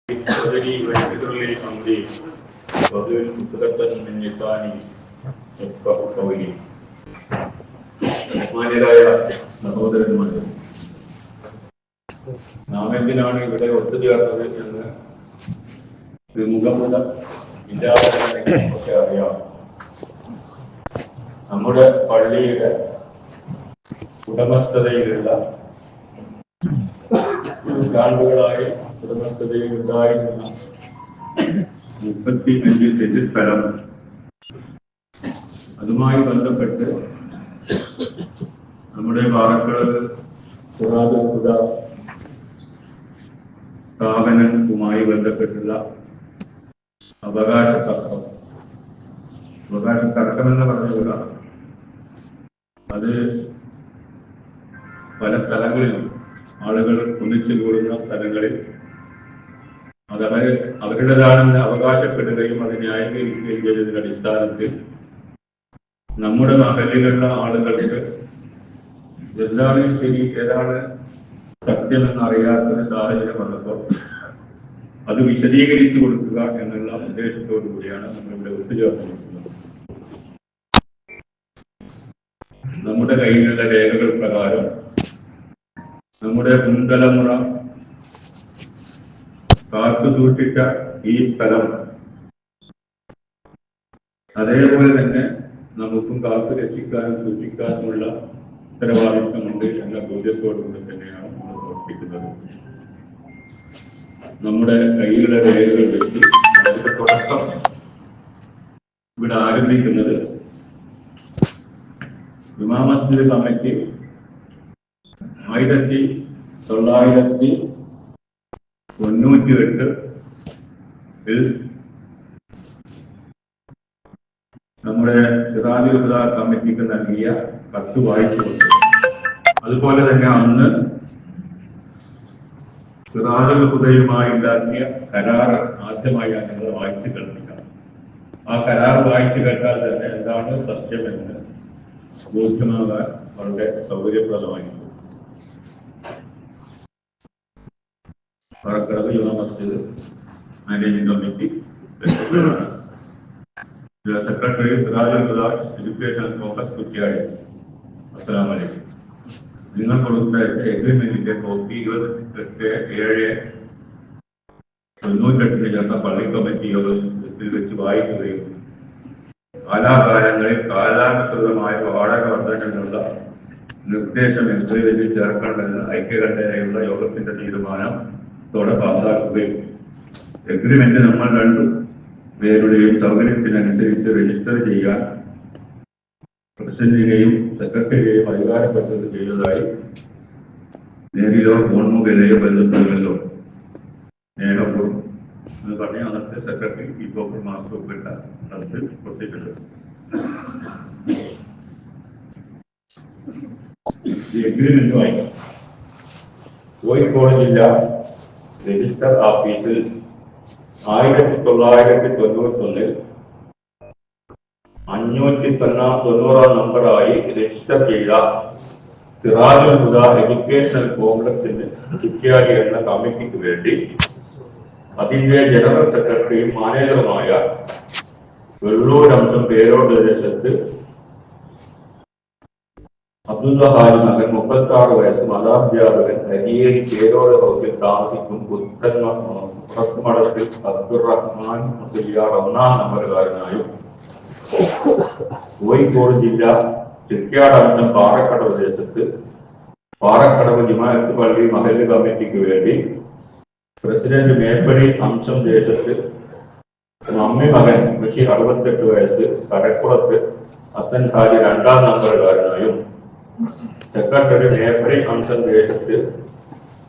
الصدري ويسر لي امري واحلل عقدة من لساني يفقهوا قولي. ബഹുമാന്യരായ സഹോദരന്മാരെ, നാം എന്തിനാണ് ഇവിടെ ഒത്തുചേർന്നത് എന്ന് മുഖമുത വിചാരങ്ങളൊക്കെ അറിയാം. നമ്മുടെ പള്ളിയുടെ ഉടമസ്ഥതയിലുള്ള നൂറ്റാണ്ടുകളായി ഉടമസ്ഥതയിൽ ഉണ്ടായിരുന്ന 35 സെന്റ് സ്ഥലം, അതുമായി ബന്ധപ്പെട്ട് നമ്മുടെ പാറക്കടവ് പുരാതന സ്ഥാപനവുമായി ബന്ധപ്പെട്ടുള്ള അവകാശ തർക്കമെന്ന് പറഞ്ഞുകൂട. അത് പല സ്ഥലങ്ങളിലും ആളുകൾ ഒന്നിച്ചു കൂടുന്ന സ്ഥലങ്ങളിൽ അത് അവരുടേതാണെന്ന് അവകാശപ്പെടുകയും അത് ന്യായീകരിക്കുകയും ചെയ്തതിന്റെ അടിസ്ഥാനത്തിൽ നമ്മുടെ മഹലിലുള്ള ആളുകൾക്ക് എന്താണ് ശരി, ഏതാണ് സത്യമെന്ന് അറിയാത്തൊരു സാഹചര്യം വന്നപ്പോൾ അത് വിശദീകരിച്ചു കൊടുക്കുക എന്നുള്ള ഉദ്ദേശത്തോടു കൂടിയാണ് നമ്മളിവിടെ ഒത്തുചേർന്നിരിക്കുന്നത്. നമ്മുടെ കയ്യിലുള്ള രേഖകൾ പ്രകാരം നമ്മുടെ മുൻതലമുറ കാത്തു സൂക്ഷിച്ച ഈ സ്ഥലം അതേപോലെ തന്നെ നമുക്കും കാത്തു രക്ഷിക്കാനും സൂക്ഷിക്കാനുമുള്ള ഉത്തരവാദിത്വമുണ്ട് എന്ന ബോധ്യത്തോടുകൂടി തന്നെയാണ് നമ്മൾ പ്രവർത്തിക്കുന്നത്. നമ്മുടെ കയ്യിലുള്ള രേഖകൾ വെച്ച് നമ്മുടെ തുടക്കം ഇവിടെ ആരംഭിക്കുന്നത് ജുമാ മസ്ജിദ് കമ്മിറ്റി 1998 നമ്മുടെ സിറാജുൽ ഹുദ കമ്മിറ്റിക്ക് നൽകിയ കത്ത് വായിച്ചുകൊണ്ട്, അതുപോലെ തന്നെ അന്ന് സിറാജുൽ ഹുദയുമായി ഉണ്ടാക്കിയ കരാർ ആദ്യമായാണ് ഞങ്ങൾ വായിച്ചു കേൾപ്പിക്കാം. ആ കരാർ വായിച്ചു കേട്ടാൽ തന്നെ എന്താണ് സത്യമെന്ന് ബോധ്യമാകാൻ വളരെ സൗകര്യപ്രദമായിരുന്നു. Parakkadavu Juma Masjid managing committee secretary Sirajul ഹുദ എഡ്യൂക്കേഷൻ ഫോക്കസ് കുറ്റിയാടി. അസ്സലാമു അലൈക്കും. നിങ്ങൾ കൊടുത്ത എഗ്രിമെന്റിന്റെ കോപ്പി 28/7/98 ചേർന്ന പള്ളി കമ്മിറ്റി യോഗത്തിൽ വെച്ച് വായിക്കുകയും കാലാകാലങ്ങളിൽ കാലാനുസൃതമായ വാടക വർധനയുള്ള നിർദ്ദേശം എഗ്രിമെന്റിൽ ചേർക്കണമെന്ന് ഐക്യകണ്ഠേനയുള്ള യോഗത്തിന്റെ തീരുമാനത്തോടെ പാസാക്കുകയും എഗ്രിമെന്റ് നമ്മൾ 2 പേരുടെയും സൗകര്യത്തിനനുസരിച്ച് രജിസ്റ്റർ ചെയ്യാൻ പ്രസിഡന്റിനെയും സെക്രട്ടറിയെയും അധികാരപ്പെട്ടത് ചെയ്തതായി നേരിലോ ഫോൺ മുഖേനയോ ബന്ധപ്പെടുന്നല്ലോ സ്നേഹപൂർവ്വം എന്ന് പറഞ്ഞ് അന്നത്തെ സെക്രട്ടറി ഈ കോപ്പർ മാർക്ക് ഒപ്പിട്ട നടത്തി കൊടുത്തിട്ടുണ്ട്. ഈ എഗ്രിമെന്റ് വായിക്കാം. കോഴിക്കോട് ജില്ല രജിസ്റ്റർ ഓഫീസിൽ 1991 590 നമ്പറായി രജിസ്റ്റർ ചെയ്ത സിറാജുൽ ഹുദ എഡ്യൂക്കേഷണൽ കോംപ്ലക്സിന് കുറ്റ്യാടി എന്ന കമ്മിറ്റിക്ക് വേണ്ടി അതിന്റെ ജനറൽ സെക്രട്ടറിയും മാനേജറുമായ വെള്ളൂരംശം പേരോട് ദേശത്ത് അബ്ദുള്ള ഹാജി മകൻ 36 വയസ്സ് മതാധ്യാപകൻ ഹരിയേരി പേരോട് ഹൗസിൽ താമസിക്കും പുറത്തുമടത്തിൽ അബ്ദുറഹ്മാൻ മുസ്ലിയാർ 1-ാം നമ്പറുകാരനായും കോഴിക്കോട് ജില്ല ചിറ്റ്യാടംശം പാറക്കടവ് ദേശത്ത് പാറക്കടവ് ജുമാഅത്ത് പള്ളി മഹല്ല് കമ്മിറ്റിക്ക് വേണ്ടി പ്രസിഡന്റ് മേപ്പടി അംശം ദേശത്ത് മമ്മി മകൻ ബഷീർ 68 വയസ്സ് കരക്കുളത്ത് ഹസൻ ഹാജി 2-ാം നമ്പറുകാരനായും സെക്രട്ടറി മേപ്പടി അംശം ദേശത്ത്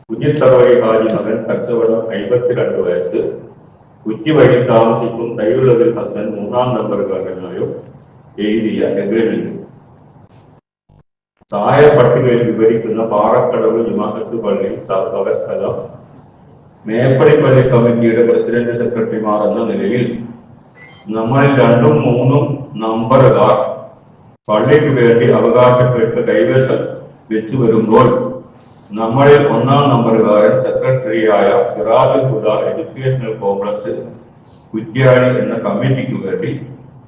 കുഞ്ഞിത്തറവഴി ഹാജി മകൻ കച്ചവടം 52 വയസ്സ് കുറ്റി വഴി താമസിക്കും തൈയുള്ളതിൽ ഹസൻ 3-ാം നമ്പറുകാരനായും എഴുതിയ എഗ്രിമെന്റ് താഴെ പട്ടികയിൽ വിവരിക്കുന്ന പാറക്കടവ് ജുമാഅത്ത് പള്ളി സ്ഥലം മേപ്പടി പള്ളി കമ്മിറ്റിയുടെ പ്രസിഡന്റ് സെക്രട്ടറിമാർ എന്ന നിലയിൽ നമ്മളിൽ 2ഉം 3ഉം നമ്പറുകാർ പള്ളിക്ക് വേണ്ടി അവകാശപ്പെട്ട് കൈവശം വെച്ചു വരുമ്പോൾ നമ്മളിൽ ഒന്നാം നമ്പറുകാരൻ സെക്രട്ടറിയായ സിറാജുൽ ഹുദ എഡ്യൂക്കേഷണൽ കോംപ്ലക്സ് കുറ്റ്യാടി എന്ന കമ്മിറ്റിക്ക് വേണ്ടി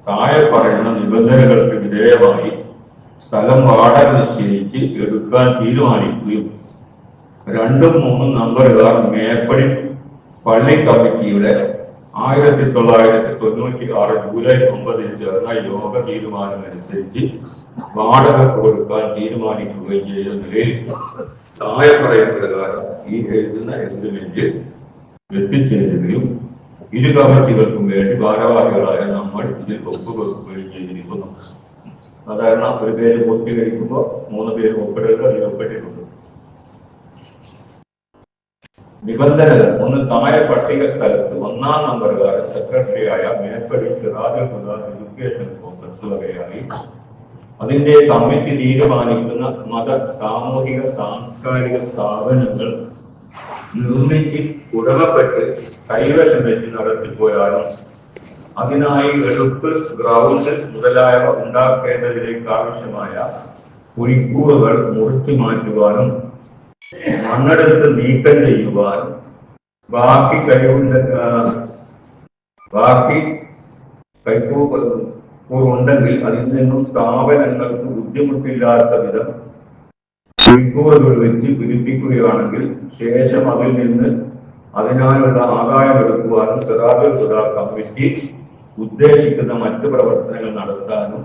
താഴെ പറയുന്ന നിബന്ധനകൾക്ക് വിധേയമായി സ്ഥലം വാടക നിശ്ചയിച്ച് എടുക്കാൻ തീരുമാനിക്കുകയും 2, 3 നമ്പറുകാർ മേപ്പടി പള്ളി കമ്മിറ്റിയുടെ 1996 ജൂലൈ 9 ചേർന്ന യോഗ തീരുമാനമനുസരിച്ച് വാടക കൊടുക്കാൻ തീരുമാനിക്കുകയും ചെയ്ത നിലയിൽ താഴെ പറയുന്ന പ്രകാരം ഈ എഴുതുന്ന എഗ്രിമെന്റ് എത്തിച്ചേരുകയും ഇരു കമ്മിറ്റികൾക്കും വേണ്ടി ഭാരവാഹികളായ നമ്മൾ ഇതിൽ ഒപ്പുവെക്കുകയും ചെയ്തിരിക്കുന്നു. സാധാരണ ഒരു പേര് പൂർത്തീകരിക്കുമ്പോൾ 3 പേര് ഒപ്പിടുക അതിൽ ഒപ്പിട്ടിട്ടുണ്ട്. നിബന്ധനകൾ: 1. താഴെ പട്ടിക സ്ഥലത്ത് 1-ാം നമ്പറുകാരൻ സെക്രട്ടറിയായ മേപ്പടി സിറാജുൽ ഹുദ എഡ്യൂക്കേഷൻ കോംപ്ലക്സ് വകയായി അതിന്റെ കമ്മിറ്റി തീരുമാനിക്കുന്ന മത, സാമൂഹിക, സാംസ്കാരിക സ്ഥാപനങ്ങൾ നിർമ്മിച്ച് ഉടമപ്പെട്ട് കൈവശം വെച്ച് നടത്തിപ്പോയാലും അതിനായി എടുപ്പ്, ഗ്രൗണ്ട് മുതലായവ ഉണ്ടാക്കേണ്ടതിലേക്ക് ആവശ്യമായ കുഴിക്കൂറുകൾ മുറിച്ചു മാറ്റുവാനും മണ്ണെടുത്ത് നീക്കം ചെയ്യുവാനും ബാക്കി കൈക്കൂറുണ്ടെങ്കിൽ അതിൽ നിന്നും സ്ഥാപനങ്ങൾക്ക് ബുദ്ധിമുട്ടില്ലാത്ത വിധം കുഴിക്കൂറുകൾ വെച്ച് പിടിപ്പിക്കുകയാണെങ്കിൽ ശേഷം അതിൽ നിന്ന് അതിനാലുള്ള ആദായമെടുക്കുവാനും സിറാജുൽ ഹുദ കമ്മിറ്റി ഉദ്ദേശിക്കുന്ന മറ്റു പ്രവർത്തനങ്ങൾ നടത്താനും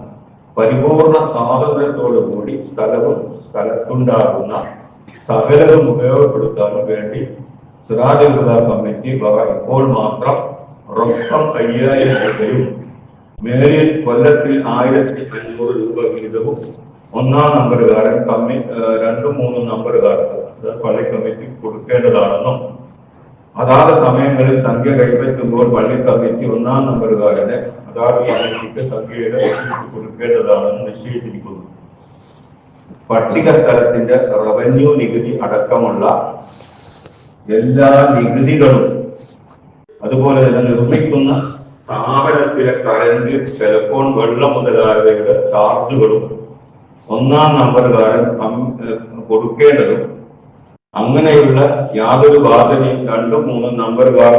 പരിപൂർണ സ്വാതന്ത്ര്യത്തോടുകൂടി സ്ഥലവും സ്ഥലത്തുണ്ടാകുന്ന സകലവും ഉപയോഗപ്പെടുത്താനും വേണ്ടി സിറാജുൽ ഹുദ കമ്മിറ്റി ഇപ്പോൾ മാത്രം റൊക്കം 5000 രൂപയും മേലിൽ കൊല്ലത്തിൽ 1500 രൂപ വീതവും 1-ാം നമ്പറുകാരൻ 2, 3 നമ്പറുകാർക്ക് പള്ളി കമ്മിറ്റി കൊടുക്കേണ്ടതാണെന്നും അതാത് സമയങ്ങളിൽ സംഖ്യ കൈപ്പറ്റുമ്പോൾ പള്ളി കമ്മിറ്റി 1-ാം നമ്പറുകാരന് അതാത് കമ്മിറ്റിക്ക് സംഖ്യയുടെ കൊടുക്കേണ്ടതാണെന്ന് നിശ്ചയിച്ചിരിക്കുന്നു. പട്ടിക സ്ഥലത്തിന്റെ റവന്യൂ നികുതി അടക്കമുള്ള എല്ലാ നികുതികളും അതുപോലെ തന്നെ നിർമ്മിക്കുന്ന സ്ഥാപനത്തിലെ കറന്റ്, ടെലിഫോൺ, വെള്ളം മുതലായവയുടെ ചാർജുകളും 1-ാം നമ്പറുകാരൻ കൊടുക്കേണ്ടതും അങ്ങനെയുള്ള യാതൊരു ബാധ്യതയും 2, 3 നമ്പറുകാർ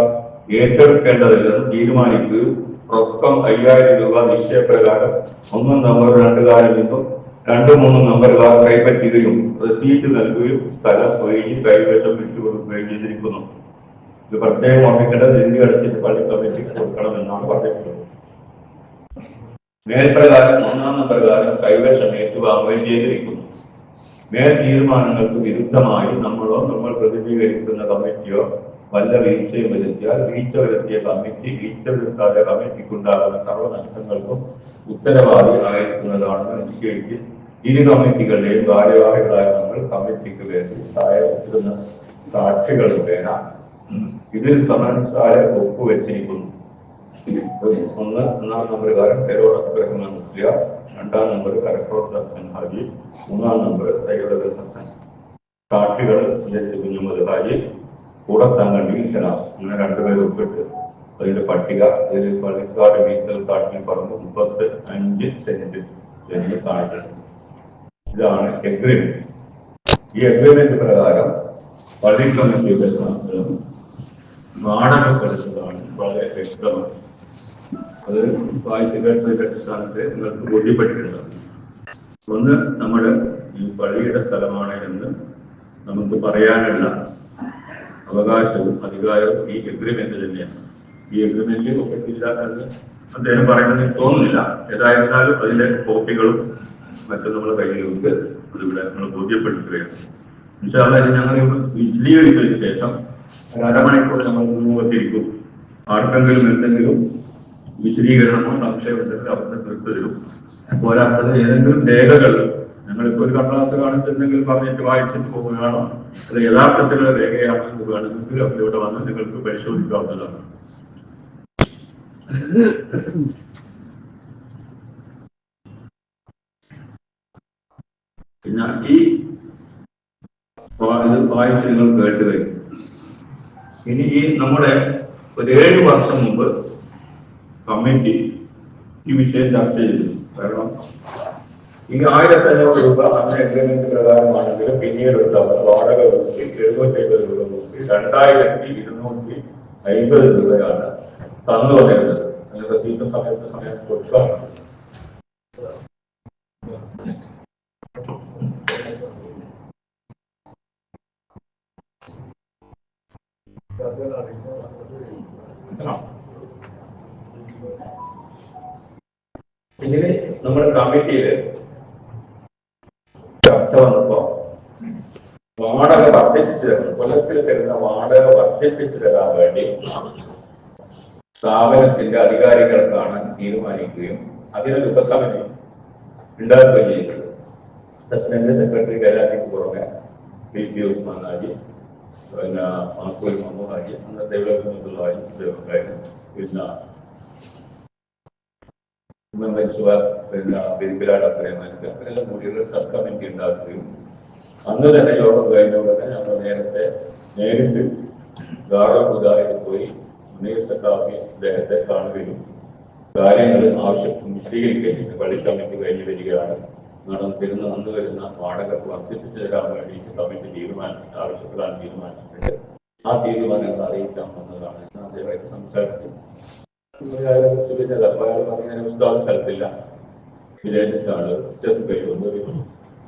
ഏറ്റെടുക്കേണ്ടതില്ലെന്ന് തീരുമാനിക്കുകയും റൊക്കം 5000 രൂപ നിശ്ചയപ്രകാരം 1 നമ്പർ 2കാരിൽ നിന്നും 2, 3 നമ്പറുകാർ കൈപ്പറ്റുകയും റെസീറ്റ് നൽകുകയും സ്ഥലം ഒഴിഞ്ഞ് കൈവശം വിട്ടുകൊടുക്കുകയും ചെയ്തിരിക്കുന്നു. ഇത് പ്രത്യേകം ഓർമ്മിക്കേണ്ടത് നികുതി അടച്ചിട്ട് പള്ളി കമ്മിറ്റിക്ക് കൊടുക്കണമെന്നാണ് പറഞ്ഞിട്ടുള്ളത്. മേൽപ്രകാരം 1-ാം നമ്പറുകാരൻ കൈവശം ഏറ്റുവാങ്ങുകയും ചെയ്തിരിക്കുന്നു. മേൽ തീരുമാനങ്ങൾക്ക് വിരുദ്ധമായി നമ്മൾ പ്രതിനിധീകരിക്കുന്ന കമ്മിറ്റിയോ വല്ല വീഴ്ചയും വരുത്തിയാൽ വീഴ്ച വരുത്തിയ കമ്മിറ്റി, വീഴ്ച വരുത്താതെ കമ്മിറ്റിക്കുണ്ടാകുന്ന സർവ്വനഷ്ടങ്ങൾക്കും ഉത്തരവാദി ആയിരിക്കുന്നതാണെന്ന് നിശ്ചയിച്ച് ഇരു കമ്മിറ്റികളുടെയും ഭാരവാഹികളായ നമ്മൾ കമ്മിറ്റിക്ക് വേണ്ടി താഴെ ഒപ്പിടുന്ന സാക്ഷികൾ മുഖേന ഇതിൽ സമൻസാരെ ഒപ്പുവെച്ചിരിക്കുന്നു. 1-ാം നമ്പറുകാരൻ പേരോട് അബ്ദുറഹ്മാൻ മുസ്ലിയാർ, 2-ാം നമ്പർ കലക്ടർ ഹസൻ ഹാജി, 3-ാം നമ്പർ സയ്യിദ് ഹസൻ. സാക്ഷികൾ കുഞ്ഞുമത് ഹാജി, കൂടത്തങ്കണ്ടി ഷനാസ്. അങ്ങനെ 2 പേര് ഒപ്പിട്ട് അതിന്റെ പട്ടിക ഇതിൽ പള്ളിക്കാട് മീറ്റൽ കാട്ടിൽ പറമ്പ് 35 സെന്റ് എന്ന് കാണിക്കുന്നു. ഇതാണ് എഗ്രിമെന്റ്. ഈ എഗ്രിമെന്റ് പ്രകാരം പള്ളി കമ്മിറ്റിയുടെ വാടകപ്പെടുത്തതാണ് വളരെ വ്യക്തമാണ്. അത് വായിച്ചയുടെ അടിസ്ഥാനത്തെ നിങ്ങൾക്ക് ബോധ്യപ്പെട്ടിട്ടുണ്ട്. ഒന്ന്, നമ്മുടെ ഈ പള്ളിയുടെ സ്ഥലമാണ് എന്ന് നമുക്ക് പറയാനുള്ള അവകാശവും അധികാരവും ഈ എഗ്രിമെന്റ് തന്നെയാണ്. ഈ എഗ്രിമെന്റ് ഒപ്പിട്ടില്ല എന്ന് അദ്ദേഹം പറയുന്നത് തോന്നുന്നില്ല. ഏതായിരുന്നാലും അതിന്റെ കോപ്പികളും മറ്റും നമ്മുടെ കയ്യിലുണ്ട്. അതിവിടെ നമ്മൾ ബോധ്യപ്പെടുത്തുകയാണ്. ഇത് ഞങ്ങൾ വിശദീകരിച്ചതിന് ശേഷം 1/2 മണിക്കൂർ നമ്മൾ മുൻപോട്ടിരിക്കും. ആർക്കെങ്കിലും എന്തെങ്കിലും വിശദീകരണമോ സംശയമുണ്ടെങ്കിൽ അവരുടെ തീർത്തരും. പോരാത്തത് ഏതെങ്കിലും രേഖകൾ ഞങ്ങളിപ്പോൾ ഒരു കടലാസ് കാണിച്ചിട്ടുണ്ടെങ്കിൽ പറഞ്ഞിട്ട് വായിച്ചിട്ട് പോവുകയാണോ, അത് യഥാർത്ഥത്തിലുള്ള രേഖയാണെന്ന് വേണമെങ്കിൽ അവരിവിടെ വന്ന് നിങ്ങൾക്ക് പരിശോധിക്കാവുന്നതാണ്. പിന്നെ ഈ വായിച്ച് നിങ്ങൾ കേട്ടുകഴിഞ്ഞു. ഇനി ഈ നമ്മുടെ ഒരു 7 വർഷം മുമ്പ് കമ്മിറ്റി ഈ വിഷയം ചർച്ച ചെയ്തു. കാരണം ഈ 1500 രൂപ അന്ന് എഗ്രിമെന്റ് പ്രകാരമാണെങ്കിലും പിന്നീട് ഒരു തവണ വാടക കൂട്ടി 77 രൂപ കൂട്ടി 2250 രൂപയാണ് തന്നു വന്നിരുന്നത്. റസീറ്റ് സമയത്ത് കൊടുക്കാം. ഇതിന് നമ്മുടെ കമ്മിറ്റിയില് ചർച്ച വന്നപ്പോ വാടക വർദ്ധിപ്പിച്ചു തരണം, കൊല്ലത്തിൽ തരുന്ന വാടക വർദ്ധിപ്പിച്ചു തരാൻ വേണ്ടി സ്ഥാപനത്തിന്റെ അധികാരികൾ കാണാൻ തീരുമാനിക്കുകയും അതിനൊരു ഉപസമിതി ഉണ്ടാക്കുകയും ചെയ്തത്. പ്രസിഡന്റ്, സെക്രട്ടറി കൈലാറ്റിക്ക് പുറമെ പി ഉസ്മാൻ ഹാജി, പിന്നെ മാക്കൂൽ മുഹമ്മദ് ഹാജി, അന്നത്തെ ഡെവലപ്മെന്റുള്ള ഹാജി, പിന്നെ പിന്നെ പെരിപ്പിലാട് അത്രയുമായിട്ട് അവരെല്ലാം കൂടി ഒരു സബ് കമ്മിറ്റി ഉണ്ടാക്കുകയും അന്ന് തന്നെ യോഗം കഴിഞ്ഞ ഉടനെ ഞങ്ങൾ നേരിട്ട് ഗാർഡൻ പോയി മുനീർ സഖാഫി അദ്ദേഹത്തെ കാണുകയും കാര്യങ്ങൾ വിശദീകരിക്കുകയും പള്ളി കമ്മിറ്റി കഴിഞ്ഞ് വരികയാണ്. അന്ന് വരുന്ന വാടക വർദ്ധിപ്പിച്ചു തരാൻ വേണ്ടിയിട്ട് കമ്മിറ്റി ആവശ്യപ്പെടാൻ തീരുമാനിച്ചിട്ടുണ്ട്. ആ തീരുമാനങ്ങൾ അറിയിക്കാൻ വന്നതാണ്. അദ്ദേഹമായിട്ട് സംസാരിച്ചു. സ്ഥലത്തില്ല, വിദേശത്താണ്,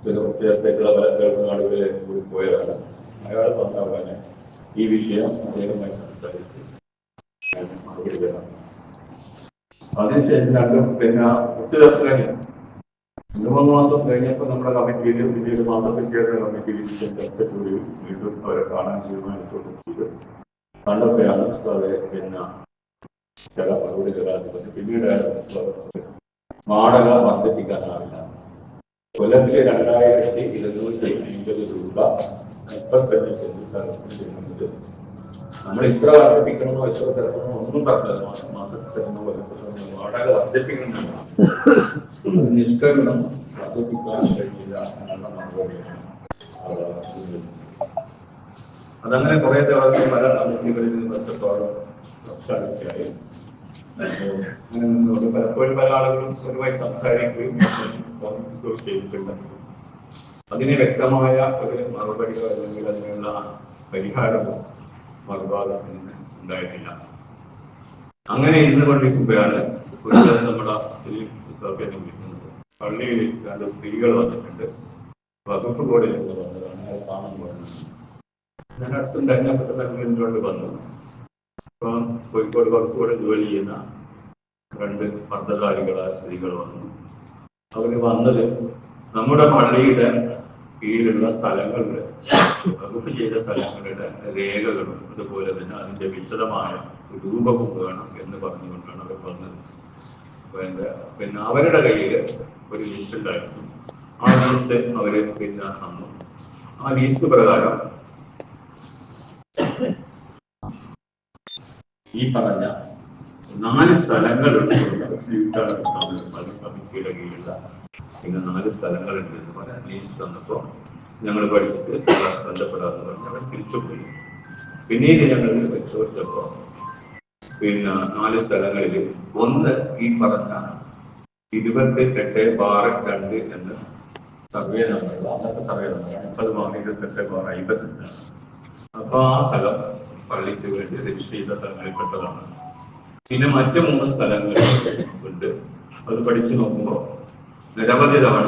വിദേശത്തേക്കുള്ള പല കേൾക്കുന്ന ആളുകളിലേക്ക് കൂടി പോയതാണ്. അയാൾ വന്ന ഉടനെ ഈ വിഷയം അദ്ദേഹവുമായി സംസാരിച്ച് മറുപടി തരാം. അതിനുശേഷം പിന്നെ 10 ദിവസം കഴിഞ്ഞു, 3 മാസം കഴിഞ്ഞപ്പോൾ നമ്മുടെ കമ്മിറ്റിയിൽ പിന്നീട് മാസപ്പിറ്റേയുടെ കമ്മിറ്റിയിൽ വീണ്ടും അവരെ കാണാൻ തീരുമാനിച്ചു. കണ്ടപ്പോഴാണ് പിന്നെ ചില മറുപടി തരാതിപ്പറ്റി. പിന്നീട് വാടക വർദ്ധിപ്പിക്കാനാവില്ല. കൊല്ലത്തിലെ 2250 രൂപ 35 സെന്റ് സ്ഥലത്തിന് ചെയ്യുന്നത്. നമ്മൾ ഇത്ര വർദ്ധിപ്പിക്കണമെന്നോ എത്ര തരണമെന്നോ ഒന്നും പറഞ്ഞില്ല. മാസത്തിൽ തരുന്ന വാടക വർദ്ധിപ്പിക്കണമെന്നല്ല, നിഷ്കരണം വർദ്ധിപ്പിക്കാൻ കഴിയില്ല എന്നുള്ള മറുപടിയാണ്. അതങ്ങനെ കുറെ ദിവസം പല കമ്മിറ്റികളിൽ ബന്ധത്തോളം സംസാരിച്ചായി. പലപ്പോഴും പല ആളുകളും പൊതുവായി സംസാരിക്കുകയും ചെയ്തിട്ടുണ്ട്. അതിന് വ്യക്തമായ ഒരു മറുപടിയോ അല്ലെങ്കിൽ അതിനുള്ള പരിഹാരമോ മറുഭാഗത്ത് നിന്ന് ഉണ്ടായിട്ടില്ല. അങ്ങനെ ഇരുന്നു കൊണ്ടിരിക്കുമ്പോഴാണ് ഒരു ദിവസം നമ്മുടെ വിളിക്കുന്നത്. പള്ളിയിൽ 2 സ്ത്രീകൾ വന്നിട്ടുണ്ട്. വകുപ്പ് ബോർഡിൽ നിന്ന് വന്നതാണ്. അത് കാണാൻ പോകുന്നത് ഞാൻ അടുത്തും തെരഞ്ഞെടുപ്പ് എന്തുകൊണ്ട് വന്നു. ഇപ്പം കോഴിക്കോട് വകുപ്പ് ബോർഡിൽ ജോലി ചെയ്യുന്ന 2 മർദ്ദധാരികളായ സ്ത്രീകൾ വന്നു. അവർ വന്നത് നമ്മുടെ പള്ളിയുടെ കീഴിലുള്ള സ്ഥലങ്ങളുടെ വകുപ്പ് ചെയ്ത സ്ഥലങ്ങളുടെ രേഖകളും അതുപോലെ തന്നെ അതിന്റെ വിശദമായ രൂപവും വേണം എന്ന് പറഞ്ഞുകൊണ്ടാണ് അവർ വന്നത്. പിന്നെ അവരുടെ കയ്യിൽ ഒരു ലിസ്റ്റ് ഉണ്ടായിരുന്നു. ആ ലിസ്റ്റ് അവര് പിന്നെ തന്നു. ആ ലിസ്റ്റ് പ്രകാരം ഈ പറഞ്ഞ 4 സ്ഥലങ്ങളുണ്ട്. കമ്മിറ്റിയുടെ കീഴിലുള്ള പിന്നെ 4 സ്ഥലങ്ങളുണ്ട് എന്ന് പറയാൻ ലിസ്റ്റ് തന്നപ്പോൾ ഞങ്ങൾ പഠിച്ചിട്ട് ബന്ധപ്പെടാന്ന് പറഞ്ഞ് അവർ തിരിച്ചുപോയി. പിന്നീട് ഞങ്ങൾ പരിശോധിച്ചപ്പോൾ പിന്നെ 4 സ്ഥലങ്ങളിൽ ഒന്ന് ഈ പറഞ്ഞ 28/2 എന്ന് സർവേ നമ്പറുള്ള അന്നത്തെ സർവേ നമ്പർ 30/28/52. അപ്പൊ ആ സ്ഥലം പള്ളിക്ക് വേണ്ടി രജിസ്റ്റർ ചെയ്ത സ്ഥലങ്ങളിൽപ്പെട്ടതാണ്. പിന്നെ മറ്റ് 3 സ്ഥലങ്ങൾ ഉണ്ട്. അത് പഠിച്ചു നോക്കുമ്പോൾ നിരവധി തവണ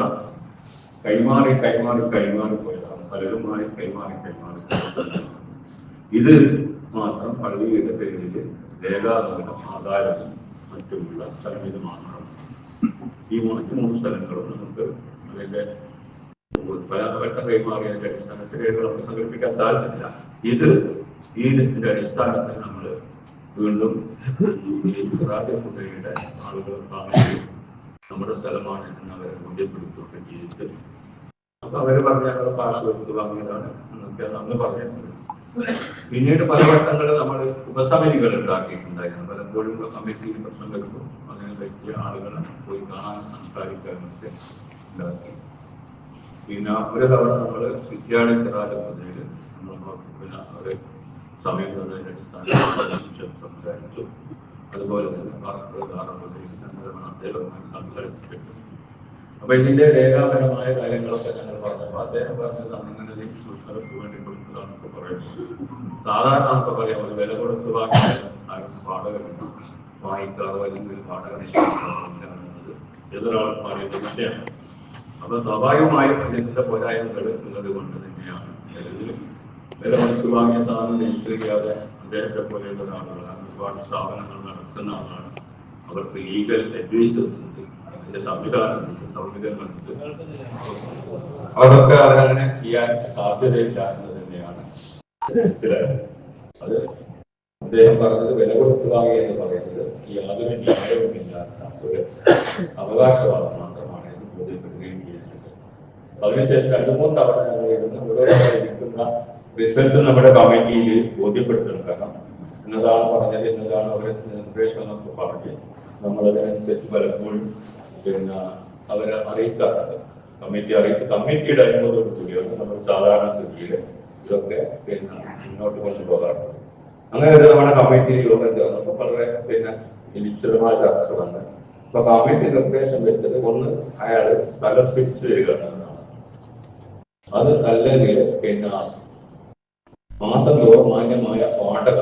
കൈമാറി പോയതാണ്. പലരുമായി കൈമാറി. ഇത് മാത്രം പള്ളിയുടെ പേരിൽ രേഖാമൂലം ആധാരവും മറ്റുമുള്ള സ്ഥലം ഇത് മാത്രം. ഈ 3 സ്ഥലങ്ങളും നമുക്ക് അതിന്റെ പലവട്ടം കൈമാറിയതിന്റെ അടിസ്ഥാനത്തിൽ രേഖകളൊക്കെ സംഘടിപ്പിക്കാൻ സാധിച്ചില്ല. ഇതിന്റെ അടിസ്ഥാനത്തിൽ നമ്മൾ വീണ്ടും യുടെ ആളുകൾ നമ്മുടെ സ്ഥലമാണ് എന്ന് അവരെ ബോധ്യപ്പെടുത്തുകയൊക്കെ ചെയ്തിട്ട് അപ്പൊ അവര് പറഞ്ഞ കാശ് കൊടുത്ത് വാങ്ങിയതാണ് എന്നൊക്കെ അന്ന് പറഞ്ഞിട്ടുണ്ട്. പിന്നീട് പലവട്ടങ്ങളിൽ നമ്മൾ ഉപസമിതികൾ ഉണ്ടാക്കിയിട്ടുണ്ടായിരുന്നു. പലപ്പോഴും കമ്മിറ്റിയിൽ പ്രശ്നം വരുമ്പോൾ അങ്ങനെ പറ്റിയ ആളുകളെ പോയി കാണാൻ സംസാരിക്കാനൊക്കെ ഉണ്ടാക്കി. പിന്നെ ഒരു തവണ നമ്മൾ ക്രിസ്ത്യാനി ചെറാലപ്പതയിൽ നമ്മൾ പിന്നെ ഒരു സമയം തന്നതിന്റെ അടിസ്ഥാനത്തിൽ അപ്പൊ ഇതിന്റെ രേഖാപരമായ കാര്യങ്ങളൊക്കെ ഞങ്ങൾ പറഞ്ഞപ്പോൾ അദ്ദേഹം പറഞ്ഞത് അങ്ങനെ സൂക്ഷ്മതയ്ക്ക് വേണ്ടി കൊടുത്തതാണെന്നൊക്കെ പറയുന്നത്. സാധാരണ നമുക്ക് പറയാം, ഒരു വില കൊടുത്ത് വാങ്ങിയാൽ പാഠകൻ വാങ്ങിക്കാതെ അല്ലെങ്കിൽ ഒരു പാഠകനെ എന്നത് ഏതൊരാളും പറയുന്ന വിഷയമാണ്. അപ്പൊ സ്വാഭാവികമായും ഇതിന്റെ പോരായ്മകൾ ഉള്ളത് കൊണ്ട് തന്നെയാണ് വില കൊടുത്ത് വാങ്ങിയ സാധനം രജിസ്റ്റർ ചെയ്യാതെ അദ്ദേഹത്തെ പോലെയുള്ള ആളുകളാണ്, ഒരുപാട് സ്ഥാപനങ്ങൾ നടത്തുന്ന ആളാണ്, അവർക്ക് ലീഗൽ അഡ്വൈസ് അതിന്റെ സംവിധാനങ്ങളുണ്ട്, അതൊക്കെ അവരങ്ങനെ ചെയ്യാൻ സാധ്യതയില്ല എന്ന് തന്നെയാണ്. അത് അദ്ദേഹം പറഞ്ഞത് വില കൊടുത്തു വാങ്ങുക എന്ന് പറയുന്നത് യാതൊരു ന്യായവുമില്ലാത്ത ഒരു അവകാശവാദം മാത്രമാണ് എന്ന് ബോധ്യപ്പെടുകയും ചെയ്യുന്നത്. അതിനുശേഷം 2-3 തവണ ഞങ്ങൾ ഓരോ ഇരിക്കുന്ന റിസൾട്ട് നമ്മുടെ കമ്മിറ്റിയിൽ ബോധ്യപ്പെടുത്തണം. കാരണം എന്നതാണ് പറഞ്ഞത്, എന്നതാണ് അവരെ നിർദ്ദേശം എന്നൊക്കെ പറഞ്ഞ് നമ്മളതിനനുസരിച്ച് പലപ്പോഴും അവരെ അറിയിക്കാറുണ്ട്. കമ്മിറ്റിയുടെ അനുമതിയോട് കൂടിയാണ് നമ്മൾ സാധാരണ സ്ഥിതിയിൽ ഇതൊക്കെ മുന്നോട്ട് കൊണ്ടുപോകാറുണ്ട്. അങ്ങനെ നമ്മുടെ കമ്മിറ്റി യോഗം ചേർന്നപ്പോൾ വളരെ നിശ്ചിതമായ ചർച്ച വന്ന് അപ്പൊ കമ്മിറ്റി നിർദ്ദേശം വെച്ചത് ഒന്ന് അയാള് സ്ഥലം ഫിക്സ് ചെയ്യുക എന്നതാണ്. അത് അല്ലെങ്കിൽ മാസം തോറും മാന്യമായ വാടക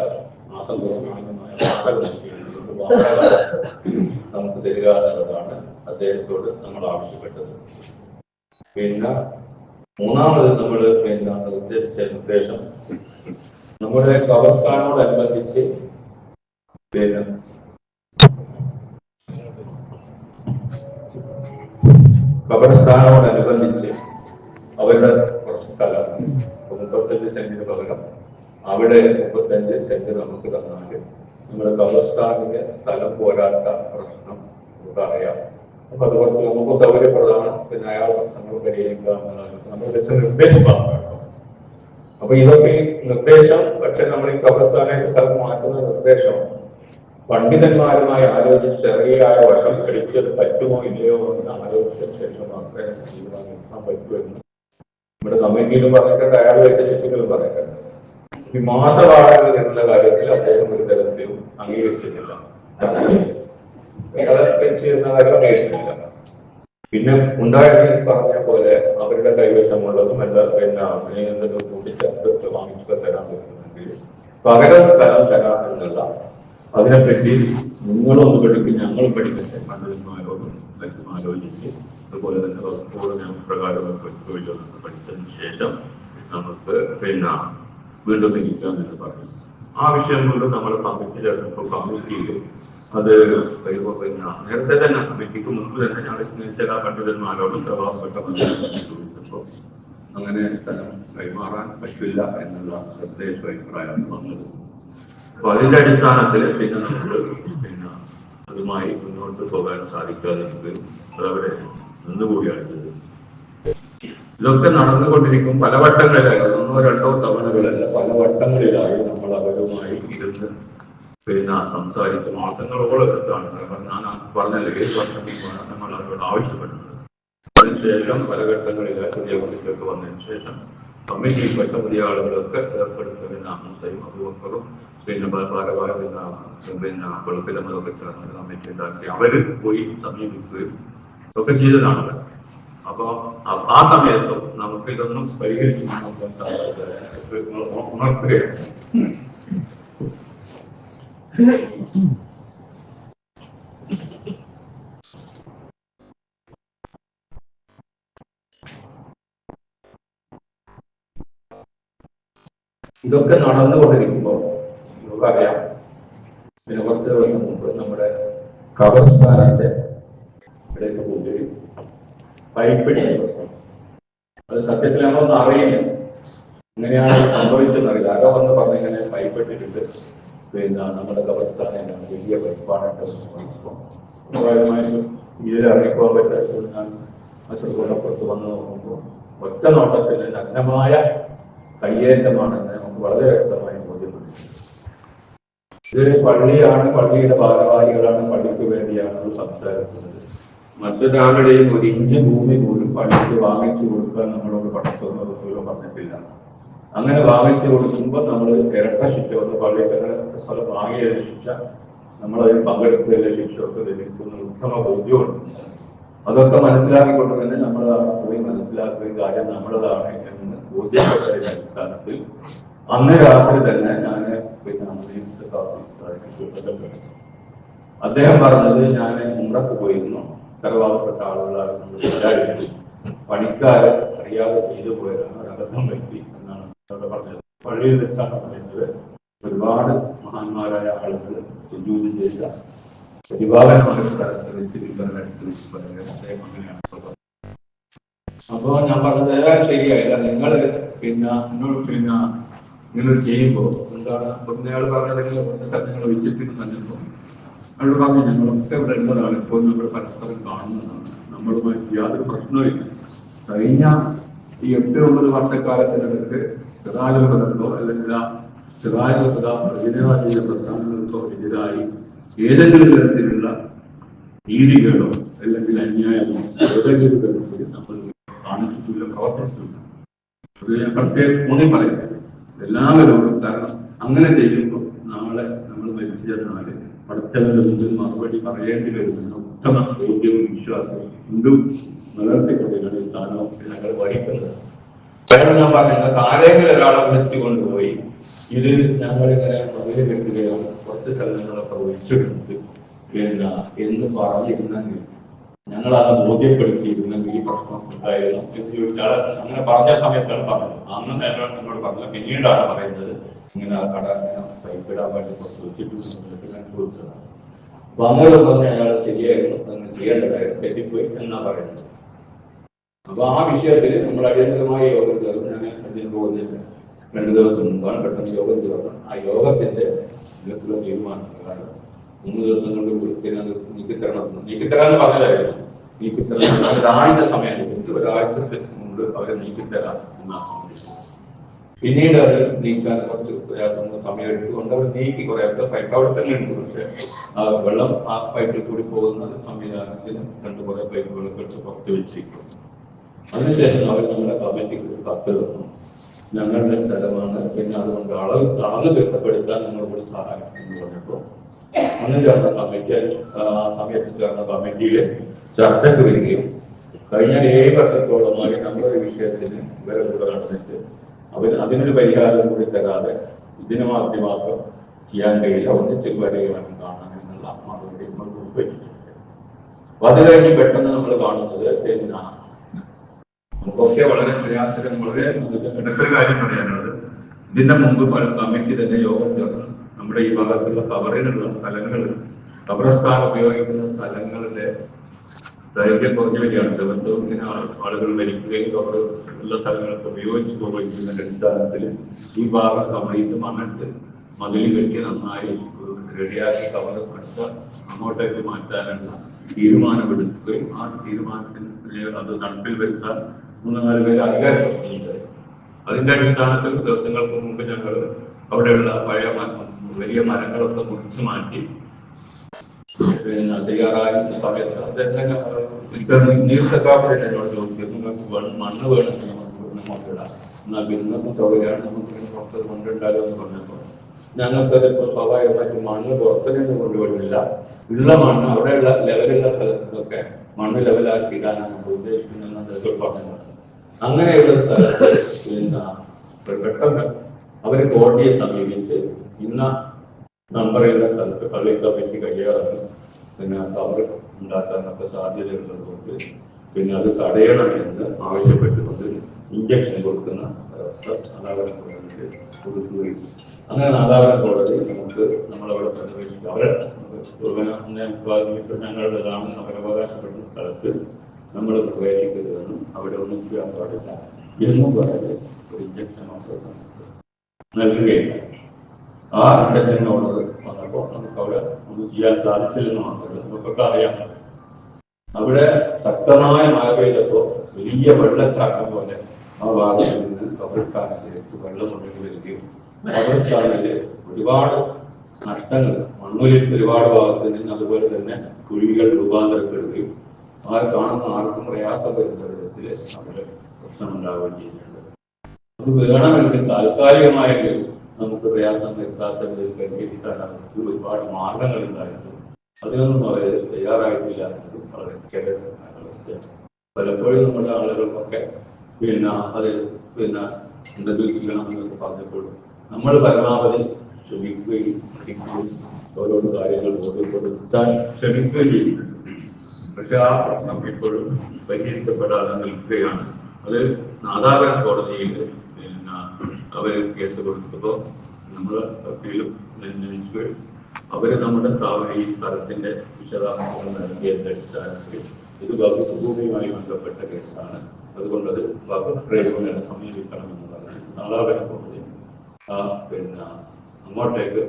നമുക്ക് തരിക എന്നുള്ളതാണ് അദ്ദേഹത്തോട് നമ്മൾ ആവശ്യപ്പെട്ടത്. പിന്നെ മൂന്നാമത് നമ്മൾ ഉദ്ദേശിച്ച നിർദ്ദേശം നമ്മുടെ കബർസ്ഥാനോടനുബന്ധിച്ച് അവരുടെ കുറച്ച് സ്ഥലം 35 സെന്റിന് പകരം അവിടെ 35 സെന്റ് നമുക്ക് തന്നാൽ നമ്മുടെ കബർസ്ഥാനിന്റെ സ്ഥലം പോരാത്ത പ്രശ്നം നമുക്കറിയാം. അപ്പൊ അതുകൊണ്ട് നമുക്ക് സൗകര്യപ്രദമാണ്. പിന്നെ അയാൾ പ്രശ്നങ്ങൾ പരിഹരിക്കാം നമ്മൾ വെച്ച നിർദ്ദേശമാണ്. അപ്പൊ ഇതൊക്കെ ഈ നിർദ്ദേശം, പക്ഷെ നമ്മൾ ഈ കബർസ്ഥാനായിട്ട് സ്ഥലം മാറ്റുന്ന നിർദ്ദേശം പണ്ഡിതന്മാരുമായി ആലോചിച്ച് ചെറിയായ വശം എടുത്തത് പറ്റുമോ ഇല്ലയോ എന്ന് ആലോചിച്ച ശേഷം മാത്രമേ തീരുമാനിക്കാൻ പറ്റുമെന്ന് നമ്മുടെ കമ്മിറ്റിയിലും പറഞ്ഞിട്ടുണ്ട്, അയാൾ വെച്ച ശക്തികളും പറഞ്ഞിട്ടുണ്ട്. ഈ മാസവാടക എന്നുള്ള കാര്യത്തിൽ അദ്ദേഹം ഒരു തരത്തിലും അംഗീകരിച്ചിട്ടില്ല, ചെയ്യുന്ന കാര്യം അംഗീകരിച്ചിട്ടില്ല. പിന്നെ ഉണ്ടായിരുന്ന പറഞ്ഞ പോലെ അവരുടെ കൈവശമുള്ളതും എന്തെങ്കിലും കൂട്ടിച്ചേർത്ത് വാങ്ങിച്ചു തരാൻ പറ്റുന്നെങ്കിൽ പകരം സ്ഥലം തരാം എന്നുള്ള അതിനെപ്പറ്റി നിങ്ങളൊന്ന് പഠിക്കും, ഞങ്ങളും പഠിക്കട്ടെ, പണ്ഡിതന്മാരോടും ആലോചിച്ച് അതുപോലെ തന്നെ വകുപ്പോട് ഞാൻ പ്രകാരം പഠിച്ചതിന് ശേഷം നമുക്ക് വീണ്ടും തിരിക്കാം എന്ന് പറഞ്ഞു. ആ വിഷയം കൊണ്ട് നമ്മൾ കമ്മിറ്റി ചേർന്നപ്പോൾ കമ്മിറ്റിയിൽ അത് നേരത്തെ തന്നെ കമ്മിറ്റിക്ക് മുമ്പ് തന്നെ ഞങ്ങൾ ചില പണ്ഡിതന്മാരോടും പ്രഭാവപ്പെട്ട ചോദിച്ചപ്പോൾ അങ്ങനെ സ്ഥലം കൈമാറാൻ പറ്റില്ല എന്നുള്ള ശ്രദ്ധേയ അഭിപ്രായമാണ് വന്നത്. അപ്പൊ അതിന്റെ അടിസ്ഥാനത്തിൽ നമ്മൾ അതുമായി മുന്നോട്ട് പോകാൻ സാധിക്കാതെ അതവിടെ നിന്നുകൂടിയാണ്. ഇതൊക്കെ നടന്നുകൊണ്ടിരിക്കും. പലവട്ടങ്ങളിലായി 1-2 തവണകളല്ല, പലവട്ടങ്ങളിലായി നമ്മൾ അവരുമായി ഇരുന്ന് സംസാരിച്ച് മാസങ്ങളോളം എടുത്താണ്. ഞാൻ പറഞ്ഞല്ലോ 7 വർഷം മുമ്പാണ് നമ്മൾ അവരോട് ആവശ്യപ്പെടുന്നത്. അതിനുശേഷം പല ഘട്ടങ്ങളിലായി പുതിയ കുട്ടികൾക്ക് വന്നതിന് ശേഷം കമ്മിറ്റിയിൽപ്പെട്ട പുതിയ ആളുകളൊക്കെ ഏർപ്പെടുത്തുന്ന മുസ്ലിം അബൂബക്കറും ഭാരവാഹ വെളുപ്പിലൊക്കെ ചേർന്ന് കമ്മിറ്റി ഉണ്ടാക്കി അവര് പോയി സമീപിക്കുകയും ഒക്കെ ചെയ്തതാണ്. അപ്പൊ ആ സമയത്തും നമുക്ക് ഇതൊന്നും പരിഹരിച്ചു ഉണർത്തുകയാണ്. ഇതൊക്കെ നടന്നുകൊണ്ടിരിക്കുമ്പോൾ നമുക്കറിയാം, പിന്നെ കുറച്ച് ദിവസം മുമ്പ് നമ്മുടെ കബർസ്ഥാനത്തെ ഇടയ്ക്ക് കൂടി പൈപ്പിടിച്ച പ്രശ്നം. അത് സത്യത്തിൽ നമ്മളൊന്നും അറിയില്ല, ഇങ്ങനെയാണ് സംഭവിച്ചെന്നറിയില്ല. അക വന്ന് പറഞ്ഞിങ്ങനെ പൈപ്പിട്ടിട്ടുണ്ട്, നമ്മുടെ കബർസ്ഥാനം വലിയ പൈപ്പാണ്. സ്വാഭാവികമായിട്ടും ഇതിൽ ഇറങ്ങിപ്പോകാൻ പറ്റാത്തത് ഞാൻ അച്ഛനപ്പുറത്ത് വന്ന് നോക്കുമ്പോൾ ഒറ്റ നോട്ടത്തിൽ നഗ്നമായ കയ്യേറ്റമാണെന്ന് നമുക്ക് വളരെ വ്യക്തമായി ബോധ്യപ്പെട്ടു. ഇതൊരു പള്ളിയാണ്, പള്ളിയുടെ ഭാരവാഹികളാണ്, പള്ളിക്ക് വേണ്ടിയാണ് സംസാരിക്കുന്നത്. മറ്റൊരാളുടെയും 1 ഇഞ്ച് ഭൂമി പോലും പള്ളിക്ക് വാങ്ങിച്ചു കൊടുക്കാൻ നമ്മളോട് പടത്തുന്നോ പറഞ്ഞിട്ടില്ല. അങ്ങനെ വാങ്ങിച്ചു കൊടുക്കുമ്പോൾ നമ്മൾ ഇരട്ട ശിക്ഷ, ഒന്ന് പള്ളിക്ക് സ്ഥലം വാങ്ങിയതിന് ശിക്ഷ, നമ്മളതിൽ പങ്കെടുത്തതിലെ ശിക്ഷ ഒക്കെ ലഭിക്കുന്ന ഉത്തമ ബോധ്യമുണ്ട്. അതൊക്കെ മനസ്സിലാക്കിക്കൊണ്ട് തന്നെ നമ്മൾ പോയി മനസ്സിലാക്കുകയും കാര്യം നമ്മളതാണ് എന്ന് ബോധ്യപ്പെട്ടതിന്റെ അടിസ്ഥാനത്തിൽ അന്ന് രാത്രി തന്നെ ഞാൻ അദ്ദേഹം പറഞ്ഞത് ഞാൻ ഉമ്രക്ക് പോയിരുന്നു, ഉത്തരവാദപ്പെട്ട ആളുകളായിരുന്നു വിചാരിച്ചു, പണിക്കാരെ അറിയാതെ ചെയ്തു പോയതാണ്, ഒരബദ്ധം പറ്റി എന്നാണ് പറഞ്ഞത്. പള്ളിയിൽ വെച്ചാണ് പറയുന്നത് ഒരുപാട് മഹാന്മാരായ ആളുകൾ സുജൂദ് ചെയ്ത പരിപാലനമായ സ്ഥലത്ത് വെച്ച് വിവരമെടുത്ത് വെച്ച് പറയുന്നത് അദ്ദേഹം അങ്ങനെയാണ്. അപ്പൊ ഞാൻ പറഞ്ഞത് ഏതായാലും ശരിയായില്ല, നിങ്ങൾ നിങ്ങൾ ചെയ്യുമ്പോൾ എന്താണ് ഒന്നയാൾ പറഞ്ഞതെങ്കിൽ കുറച്ച് സ്ഥലങ്ങൾ വെച്ചിട്ട് തന്നെയപ്പോൾ അവർ പറഞ്ഞു ഞങ്ങളൊക്കെ ഇവിടെ ഉള്ളതാണ്, ഇപ്പോൾ നമ്മൾ പരസ്പരം കാണുന്നതാണ്, നമ്മളുമായി യാതൊരു പ്രശ്നവുമില്ല. കഴിഞ്ഞ ഈ 8-9 വർഷക്കാലത്തിനടുത്ത് ഗതാഗതോ അല്ലെങ്കിൽ ആ ഗതാഗത പ്രതിനിധാന പ്രസ്ഥാനങ്ങൾക്കോ എതിരായി ഏതെങ്കിലും തരത്തിലുള്ള രീതികളോ അല്ലെങ്കിൽ അന്യായമോ ഏതെങ്കിലും തരത്തിൽ നമ്മൾ കാണിച്ചിട്ടില്ല, പ്രവർത്തിച്ചിട്ടില്ല. അത് ഞാൻ പ്രത്യേകം ഊന്നി പറയുന്നത് എല്ലാവരോടും. കാരണം അങ്ങനെ ചെയ്യുമ്പോൾ നാളെ നമ്മൾ മരിച്ചു ചെന്നാല് പഠിച്ചവരുടെ മുമ്പിൽ മറുപടി പറയേണ്ടി വരുമെന്ന ഉത്തമ ബോധ്യവും വിശ്വാസവും ഹിന്ദു നിലനിർത്തിക്കൊണ്ടിരിക്കുന്ന ഈ സ്ഥാനവും ഞങ്ങൾ വഹിക്കുന്നത്. വേണം ഞാൻ പറഞ്ഞു, ഞങ്ങൾക്ക് ആരെങ്കിലും ഒരാളെ വിളിച്ചു കൊണ്ടുപോയി ഇത് ഞങ്ങളിങ്ങനെ പകുതി കെട്ടുകയോ കുറച്ച് സ്ഥലങ്ങളൊക്കെ ഒഴിച്ചിട്ടുണ്ട് എന്ന് പറഞ്ഞിരുന്നെങ്കിൽ, ഞങ്ങളത് ബോധ്യപ്പെടുത്തിയിരുന്നെങ്കിൽ ഈ പ്രശ്നം ഉണ്ടായിരുന്നു എന്ന് ചോദിച്ചാൽ അങ്ങനെ പറഞ്ഞ സമയത്താണ് പറഞ്ഞത്. അന്ന് എന്നോട് പറഞ്ഞത് പിന്നീടാണ് പറയുന്നത് ഇങ്ങനെ ആ കട പൈപ്പിടാൻ വേണ്ടി കുറച്ച് വെച്ചിട്ടുണ്ട് ഞാൻ ചോദിച്ചതാണ്. അപ്പൊ അങ്ങനെ പറഞ്ഞ അയാൾ ശരിയായിരുന്നു, അങ്ങനെ ചെയ്യേണ്ടതായിരുന്നു, തെറ്റിപ്പോയി എന്നാ പറയുന്നത്. അപ്പൊ ആ വിഷയത്തിൽ നമ്മൾ അടിയന്തരമായ യോഗം ചേർന്ന് ഞാൻ അതിന് പോകുന്നില്ല. 2 ദിവസം മുമ്പാണ് പെട്ടെന്ന് യോഗം ചേർന്നത്. ആ യോഗത്തിന്റെ ഇതിലുള്ള തീരുമാനങ്ങളാണ് 3 ദിവസം കൊണ്ട് നീക്കിത്തരാന്ന് പറഞ്ഞതായിരുന്നു. നീക്കിത്തരാൻ ഒരാഴ്ച സമയം എടുത്ത് ഒരാഴ്ചക്ക് മുമ്പ് അവരെ നീക്കിത്തരാൻ എന്നാണ്. പിന്നീട് അത് നീക്കാൻ കുറച്ച് സമയം എടുത്തുകൊണ്ട് അവർ നീക്കി കുറേയൊക്കെ പൈപ്പ് അവിടെ തന്നെ ഉണ്ട്. പക്ഷെ ആ വെള്ളം ആ പൈപ്പിൽ കൂടി പോകുന്ന സംവിധാനത്തിന് 2 കുറേ പൈപ്പുകളൊക്കെ എടുത്ത് പുറത്ത് വെച്ചിരിക്കും. അതിനുശേഷം അവർ നമ്മുടെ കമ്മിറ്റിക്ക് കത്ത് തന്നു, ഞങ്ങളുടെ സ്ഥലമാണ്, പിന്നെ അതുകൊണ്ട് അളവ് തിട്ടപ്പെടുത്താൻ നിങ്ങളോട് സഹായിക്കും എന്ന് പറഞ്ഞപ്പോൾ അന്ന് ചേർന്ന കമ്മിറ്റി ആ സമയത്ത് ചേർന്ന കമ്മിറ്റിയിൽ ചർച്ചയ്ക്ക് വരികയും കഴിഞ്ഞ 7 വർഷത്തോളമായി നമ്മുടെ വിഷയത്തിന് ഇവരെ കൂടെ നടന്നിട്ട് അതിനൊരു പരിഹാരം കൂടി തരാതെ ഇതിന് മാത്രം ചെയ്യാൻ കഴിയില്ല, ഒന്നിച്ച് വരികയാണ് കാണാൻ എന്നുള്ള മറുപടി നമ്മൾ ഉൾപ്പെട്ടിട്ടുണ്ട്. അപ്പൊ അത് കഴിഞ്ഞ് പെട്ടെന്ന് നമ്മൾ കാണുന്നത് പിന്നെ നമുക്കൊക്കെ വളരെ പ്രയാസകരം, വളരെ ഇടത്തൊരു കാര്യം പറയാനുള്ളത്, ഇതിന്റെ മുമ്പ് പല കമ്മിറ്റി തന്നെ യോഗം ചേർന്ന് നമ്മുടെ ഈ ഭാഗത്തുള്ള കവറിനുള്ള സ്ഥലങ്ങൾ, കബറസ്ഥാനം ഉപയോഗിക്കുന്ന സ്ഥലങ്ങളുടെ ദൈർഘ്യം കുറഞ്ഞു വരികയാണ്. ദിവസവും ഇങ്ങനെ ആളുകൾ മരിക്കുകയും കവർ ഉള്ള സ്ഥലങ്ങളൊക്കെ ഉപയോഗിച്ചു പോവുകയും അടിസ്ഥാനത്തിൽ ഈ ഭാഗം കംപ്ലീറ്റ് മണ്ണിട്ട് മതിൽ കെട്ടി നന്നായി റെഡിയാക്കി കവർ അങ്ങോട്ടേക്ക് മാറ്റാനുള്ള തീരുമാനമെടുക്കുകയും ആ തീരുമാനത്തിന് അത് നടപ്പിൽ വരുത്താൻ 3-4 പേര് അധികാരപ്പെടുത്തുന്നുണ്ട്. അതിന്റെ അടിസ്ഥാനത്തിൽ ദിവസങ്ങൾക്ക് മുമ്പ് ഞങ്ങൾ അവിടെയുള്ള പഴയ വലിയ മരങ്ങളൊക്കെ മുറിച്ചു മാറ്റി പിന്നെ തയ്യാറായ സമയത്ത് അദ്ദേഹം നീർത്തക്കാരുടെ എന്നോട് ചോദിച്ചു, നിങ്ങൾക്ക് മണ്ണ് വേണമെങ്കിൽ നമുക്ക് കൊണ്ടിടാം, എന്നാൽ ബിസിനസ് സൗകര്യമാണ്, നമുക്ക് പുറത്ത് കൊണ്ടുണ്ടാലോ എന്ന് പറഞ്ഞപ്പോൾ ഞങ്ങൾക്ക് ഇപ്പോൾ സ്വാഭാവികമായിട്ട് മണ്ണ് പുറത്തുനിന്ന് കൊണ്ടുവരുന്നില്ല, ഉള്ള മണ്ണ് അവിടെയുള്ള ലെവലുള്ള സ്ഥലത്തൊക്കെ മണ്ണ് ലെവലാക്കിയിടാനാണ് നമ്മൾ ഉദ്ദേശിക്കുന്നതെന്ന് അദ്ദേഹം പറഞ്ഞത്. അങ്ങനെയുള്ള സ്ഥലത്ത് പിന്നെ പെട്ടെന്ന് അവർ കോടതിയെ സമീപിച്ച് ഇന്ന നമ്പറുള്ള സ്ഥലത്ത് പള്ളി കമ്മിറ്റി കയ്യാറാണ് പിന്നെ കവർ ഉണ്ടാക്കാനൊക്കെ സാധ്യതയുള്ളതുകൊണ്ട് പിന്നെ അത് തടയണം എന്ന് ആവശ്യപ്പെട്ടുകൊണ്ട് ഇഞ്ചക്ഷൻ കൊടുക്കുന്ന അവസ്ഥ നാദാപുരം കോടതിയിൽ കൊടുക്കുകയും അങ്ങനെ നാദാപുരം കോടതി നമുക്ക് നമ്മളവിടെ പ്രവേശിക്കും. അവരെ ഞങ്ങളുടേതാണ് അവരവകാശപ്പെടുന്ന സ്ഥലത്ത് നമ്മൾ പ്രവേശിക്കരുതെന്നും അവിടെ ഒന്നും ചെയ്യാൻ പാടില്ല എന്നും പറഞ്ഞ് ഒരു ഇഞ്ചക്ഷൻ മാത്രം നൽകുകയില്ല. ആ ഇഞ്ചക്ഷൻ ഓർഡർ വന്നപ്പോൾ നമുക്ക് അവിടെ ഒന്നും ചെയ്യാൻ സാധിച്ചില്ലെന്ന് മാത്രമല്ല നമുക്കൊക്കെ അറിയാം. അവിടെ ശക്തമായ മഴ പെയ്തപ്പോൾ വലിയ വെള്ളച്ചാട്ടം പോലെ ആ ഭാഗത്ത് നിന്ന് കബർസ്ഥാനത്തിലേക്ക് വെള്ളം ഒഴുകി വരികയും കബർസ്ഥാനില് ഒരുപാട് നഷ്ടങ്ങൾ, മണ്ണൊലിപ്പ് ഒരുപാട് ഭാഗത്ത് നിന്ന് അതുപോലെ തന്നെ കുഴികൾ രൂപാന്തരപ്പെടുകയും കാണുന്ന ആർക്കും പ്രയാസം വരുന്ന വിധത്തിൽ അവിടെ പ്രശ്നമുണ്ടാവുകയും ചെയ്യുന്നുണ്ട്. അത് വേണമെങ്കിൽ താൽക്കാലികമായെങ്കിൽ നമുക്ക് പ്രയാസം വരുത്താത്ത വിധത്തിൽ പരിഹരിക്കാൻ അവർക്ക് ഒരുപാട് മാർഗങ്ങൾ ഉണ്ടായിരുന്നു. അതിനൊന്നും അവർ തയ്യാറായിട്ടില്ല എന്നതും വളരെ ഖേദകരമായ അവസ്ഥയാണ്. പലപ്പോഴും നമ്മുടെ ആളുകൾക്കൊക്കെ അത് ഇന്റർവ്യൂ ചെയ്യണമെന്നൊക്കെ പറഞ്ഞപ്പോൾ നമ്മൾ പരമാവധി ശ്രമിക്കുകയും പഠിക്കുകയും ഓരോരോ കാര്യങ്ങൾ ബോധ്യപ്പെടുത്താൻ ശ്രമിക്കുകയും ചെയ്യുന്നുണ്ട്. പക്ഷെ ആ പ്രശ്നം ഇപ്പോഴും പരിഹരിക്കപ്പെടാതെ നിൽക്കുകയാണ്. അത് നാദാപുരം കോടതിയിൽ അവർ കേസ് കൊടുത്തപ്പോൾ നമ്മൾ വക്കീലും അവര് നമ്മുടെ ഈ സ്ഥലത്തിന്റെ വിശദാംശങ്ങൾ നൽകിയതിന്റെ അടിസ്ഥാനത്തിൽ ഇത് വകുപ്പ് ഭൂമിയുമായി ബന്ധപ്പെട്ട കേസാണ്, അതുകൊണ്ടത് വകുപ്പ് ട്രൈബ്യൂണലിനെ സമീപിക്കണമെന്ന് പറഞ്ഞ് നാദാപുരം കോടതി അങ്ങോട്ടേക്ക്